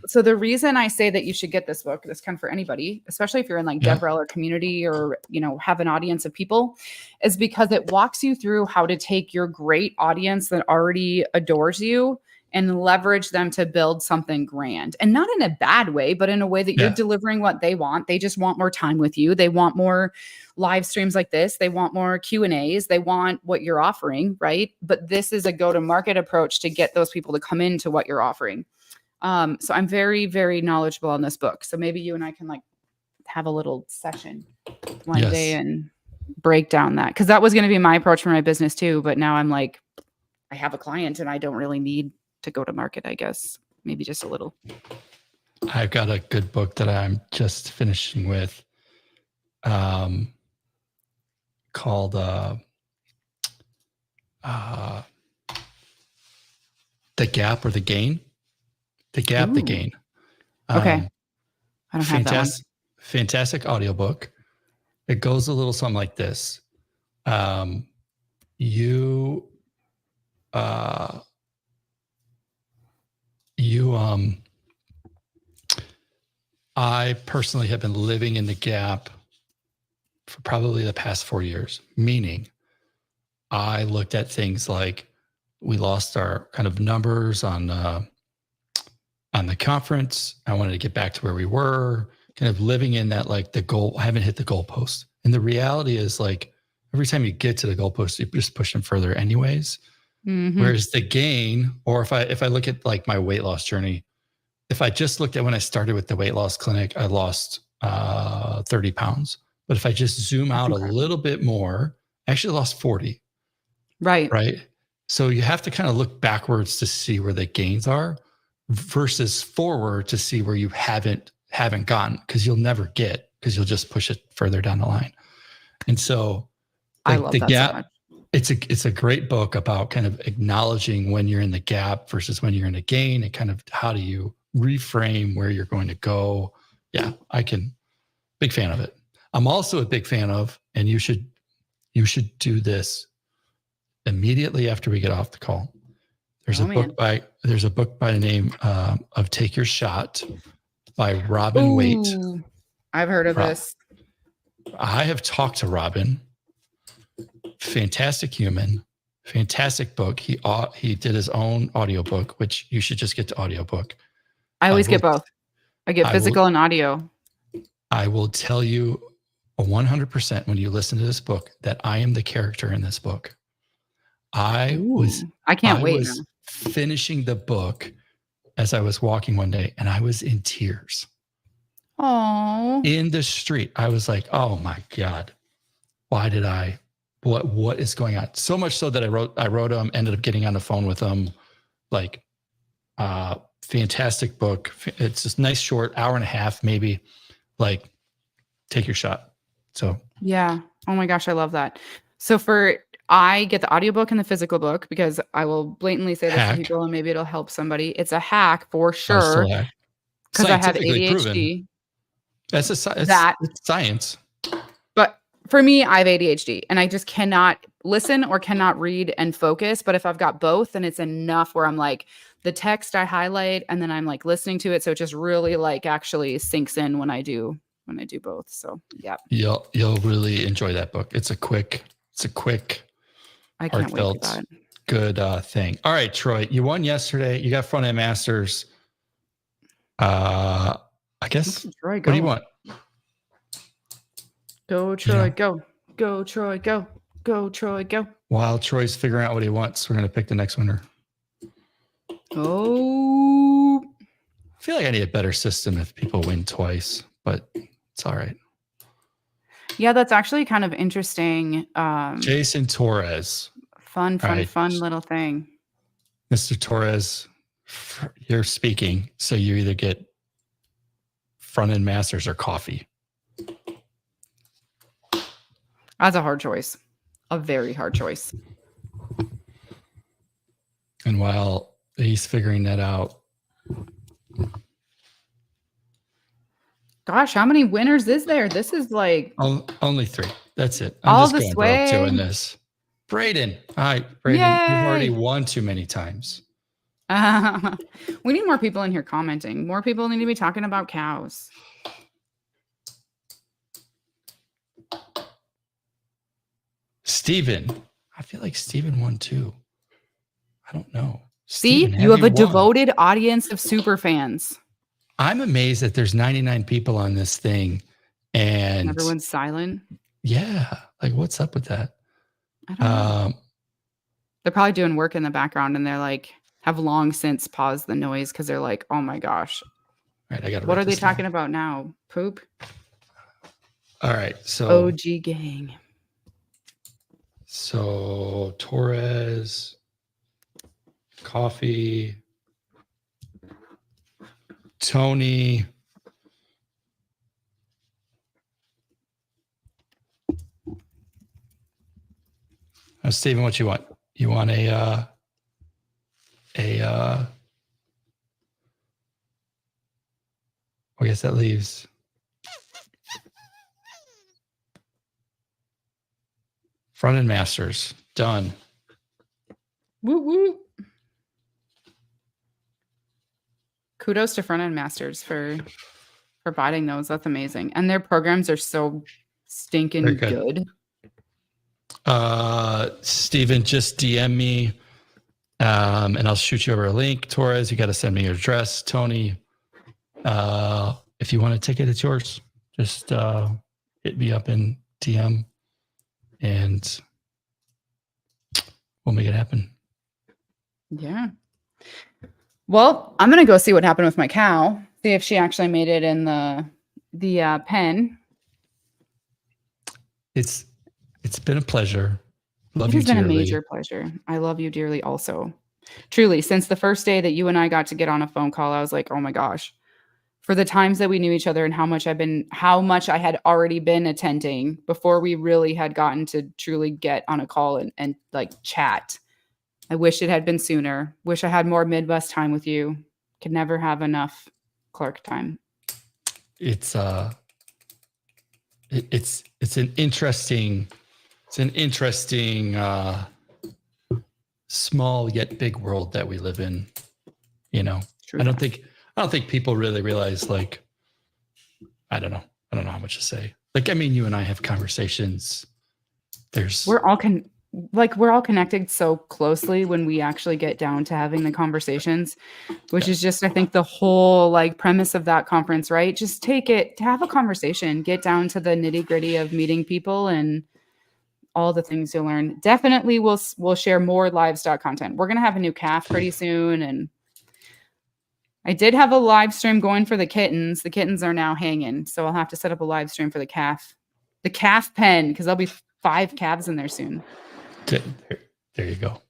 So the reason I say that you should get this book, this kind of for anybody, especially if you're in like DevRel or community, or, you know, have an audience of people, is because it walks you through how to take your great audience that already adores you and leverage them to build something grand, and not in a bad way, but in a way that you're delivering what they want. They just want more time with you. They want more live streams like this. They want more Q&As. They want what you're offering, right? But this is a go-to-market approach to get those people to come into what you're offering. So I'm very, very knowledgeable on this book. So maybe you and I can like have a little session one day and break down that. Cause that was going to be my approach for my business too. But now I'm like, I have a client and I don't really need to go to market, I guess. Maybe just a little. I've got a good book that I'm just finishing with, called, The Gap or the Gain. The Gap, Ooh. The Gain. Okay. I don't have that one. Fantastic audiobook. It goes a little something like this. I personally have been living in the gap for probably the past 4 years, meaning I looked at things like we lost our kind of numbers on the conference. I wanted to get back to where we were, kind of living in that, like the goal. I haven't hit the goalpost. And the reality is like every time you get to the goalpost, you just push them further anyways. Mm-hmm. Whereas the gain, or if I look at like my weight loss journey, if I just looked at when I started with the weight loss clinic, I lost 30 pounds. But if I just zoom out a little bit more, I actually lost 40. Right. So you have to kind of look backwards to see where the gains are versus forward to see where you haven't gotten, because you'll never get, because you'll just push it further down the line. And so I love that gap, so much. It's a great book about kind of acknowledging when you're in the gap versus when you're in a gain, and kind of how do you reframe where you're going to go. Yeah, big fan of it. I'm also a big fan of, and you should do this immediately after we get off the call. There's a book by the name of Take Your Shot by Robin Waite. I've heard of this. I have talked to Robin. Fantastic human, fantastic book. He did his own audiobook, which you should just get to audiobook. I always get both. I get physical and audio. I will tell you 100% when you listen to this book that I am the character in this book. I can't wait. I was finishing the book as I was walking one day, and I was in tears. Oh, in the street. I was like, oh my God, what is going on? So much so that I wrote him, ended up getting on the phone with him, like, fantastic book. It's just nice, short, hour and a half, maybe, like, Take Your Shot. So, yeah. Oh my gosh. I love that. So I get the audiobook and the physical book, because I will blatantly say this to people and maybe it'll help somebody. It's a hack for sure. Because I have ADHD. It's science. But for me, I have ADHD and I just cannot listen or cannot read and focus. But if I've got both, then it's enough where I'm like, the text I highlight and then I'm like listening to it. So it just really like actually sinks in when I do both. So yeah. You'll really enjoy that book. It's a quick, I can't wait for that. good thing. All right, Troy, you won yesterday. You got front end masters. I guess. Troy, what do you want? Go, Troy, go. Go, Troy, go. Go, Troy, go. While Troy's figuring out what he wants, we're going to pick the next winner. Oh. I feel like I need a better system if people win twice, but it's all right. Yeah, that's actually kind of interesting. Jason Torres. Fun little thing. Mr. Torres, you're speaking, so you either get front end masters or coffee. That's a hard choice. A very hard choice. And while he's figuring that out. Gosh, how many winners is there? This is like only 3. That's it. I'm all just going broke doing this. Braden. All right, Braden, you've already won too many times. We need more people in here commenting. More people need to be talking about cows. Steven. I feel like Steven won too. I don't know. See, Steven, you have a devoted audience of super fans. I'm amazed that there's 99 people on this thing and everyone's silent. Yeah. Like, what's up with that? I don't know. They're probably doing work in the background and they're like, have long since paused the noise because they're like, oh my gosh. All right, I got. What are they talking about now? Poop? All right. So OG gang. So Torres, coffee, Tony. Steven, what you want? You want I guess that leaves front end masters. Done. Woo woo. Kudos to front end masters for providing those. That's amazing. And their programs are so stinking good. Steven, just DM me and I'll shoot you over a link. Torres, you got to send me your address. Tony, if you want a ticket, it's yours. Just hit me up in DM and we'll make it happen. Yeah. Well, I'm going to go see what happened with my cow. See if she actually made it in the pen. It's been a pleasure. Love you dearly. It has been a major pleasure. I love you dearly also. Truly, since the first day that you and I got to get on a phone call, I was like, oh my gosh. For the times that we knew each other and how much I had already been attending before we really had gotten to truly get on a call and like chat. I wish it had been sooner. Wish I had more Midwest time with you. Could never have enough Clark time. It's an interesting small yet big world that we live in. You know, True. I don't think people really realize, like, I don't know how much to say. Like, I mean, you and I have conversations. We're all connected so closely when we actually get down to having the conversations, which is just, I think, the whole like premise of that conference, right? Just take it to have a conversation, get down to the nitty gritty of meeting people and all the things you'll learn. Definitely we'll share more livestock content. We're going to have a new calf pretty soon. And I did have a live stream going for the kittens. The kittens are now hanging. So I'll have to set up a live stream for the calf pen, because there'll be 5 calves in there soon. There you go.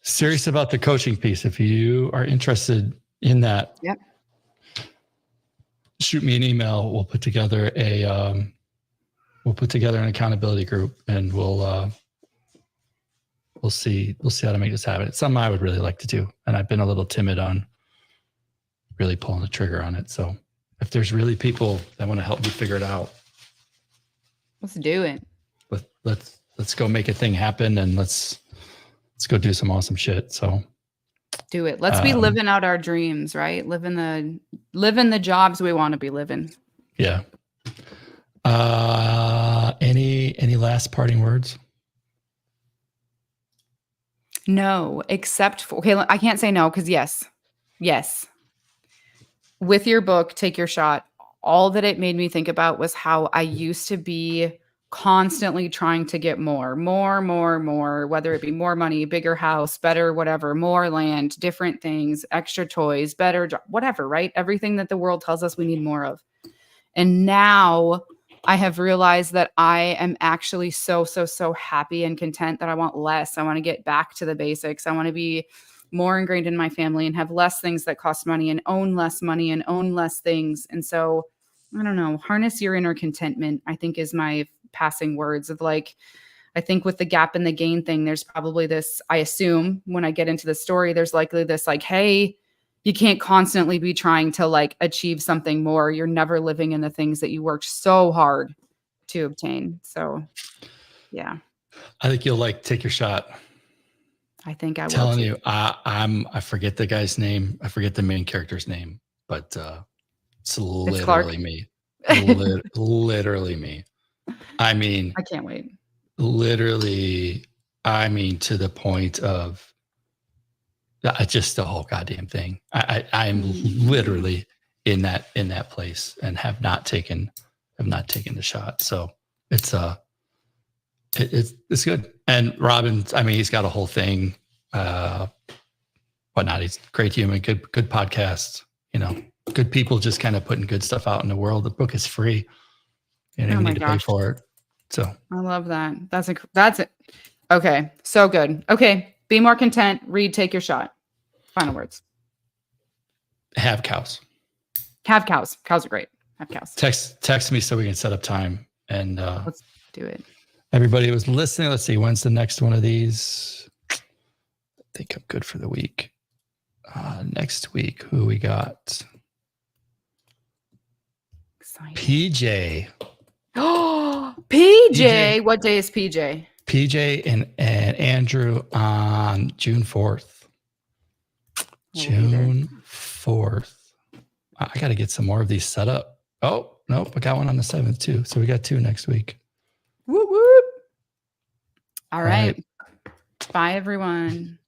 Serious about the coaching piece. If you are interested in that, yep, shoot me an email. We'll put together an accountability group, and we'll see how to make this happen. It's something I would really like to do, and I've been a little timid on really pulling the trigger on it. So if there's really people that want to help me figure it out, let's do it. Let's go make a thing happen, and let's go do some awesome shit. So do it. Let's be living out our dreams, right? Living the jobs we want to be living. Yeah. Any last parting words? No, except for, okay, I can't say no because yes. Yes. With your book, Take Your Shot, all that it made me think about was how I used to be constantly trying to get more, whether it be more money, bigger house, better, whatever, more land, different things, extra toys, better, whatever, right? Everything that the world tells us we need more of. And now I have realized that I am actually so happy and content that I want less. I want to get back to the basics. I want to be more ingrained in my family and have less things that cost money and own less money and own less things. And so, I don't know, harness your inner contentment, I think is my passing words of like, I think with the gap and the gain thing, there's probably this, I assume when I get into the story, there's likely this like, hey, you can't constantly be trying to like achieve something more. You're never living in the things that you worked so hard to obtain. So, yeah. I think you'll like Take Your Shot. I think I will. Telling you, I forget the guy's name. I forget the main character's name, but it's literally me. Literally me. I mean, I can't wait. Literally, I mean, to the point of just the whole goddamn thing. I'm literally in that place and have not taken the shot. So it's good. And Robin, I mean, he's got a whole thing, whatnot. He's a great human, good podcast, good people just kind of putting good stuff out in the world. The book is free. You don't need to pay for it. So I love that. That's it. Okay. So good. Okay. Be more content. Read, Take Your Shot. Final words. Have cows. Have cows. Cows are great. Have cows. Text me so we can set up time. And let's do it. Everybody was listening. Let's see. When's the next one of these? I think I'm good for the week. Next week, who we got? Exciting. PJ. Oh, PJ. What day is PJ? PJ and Andrew on June 4th. June 4th. I got to get some more of these set up. Oh, nope. I got one on the 7th too. So we got 2 next week. Whoop, whoop. All right. Bye, everyone.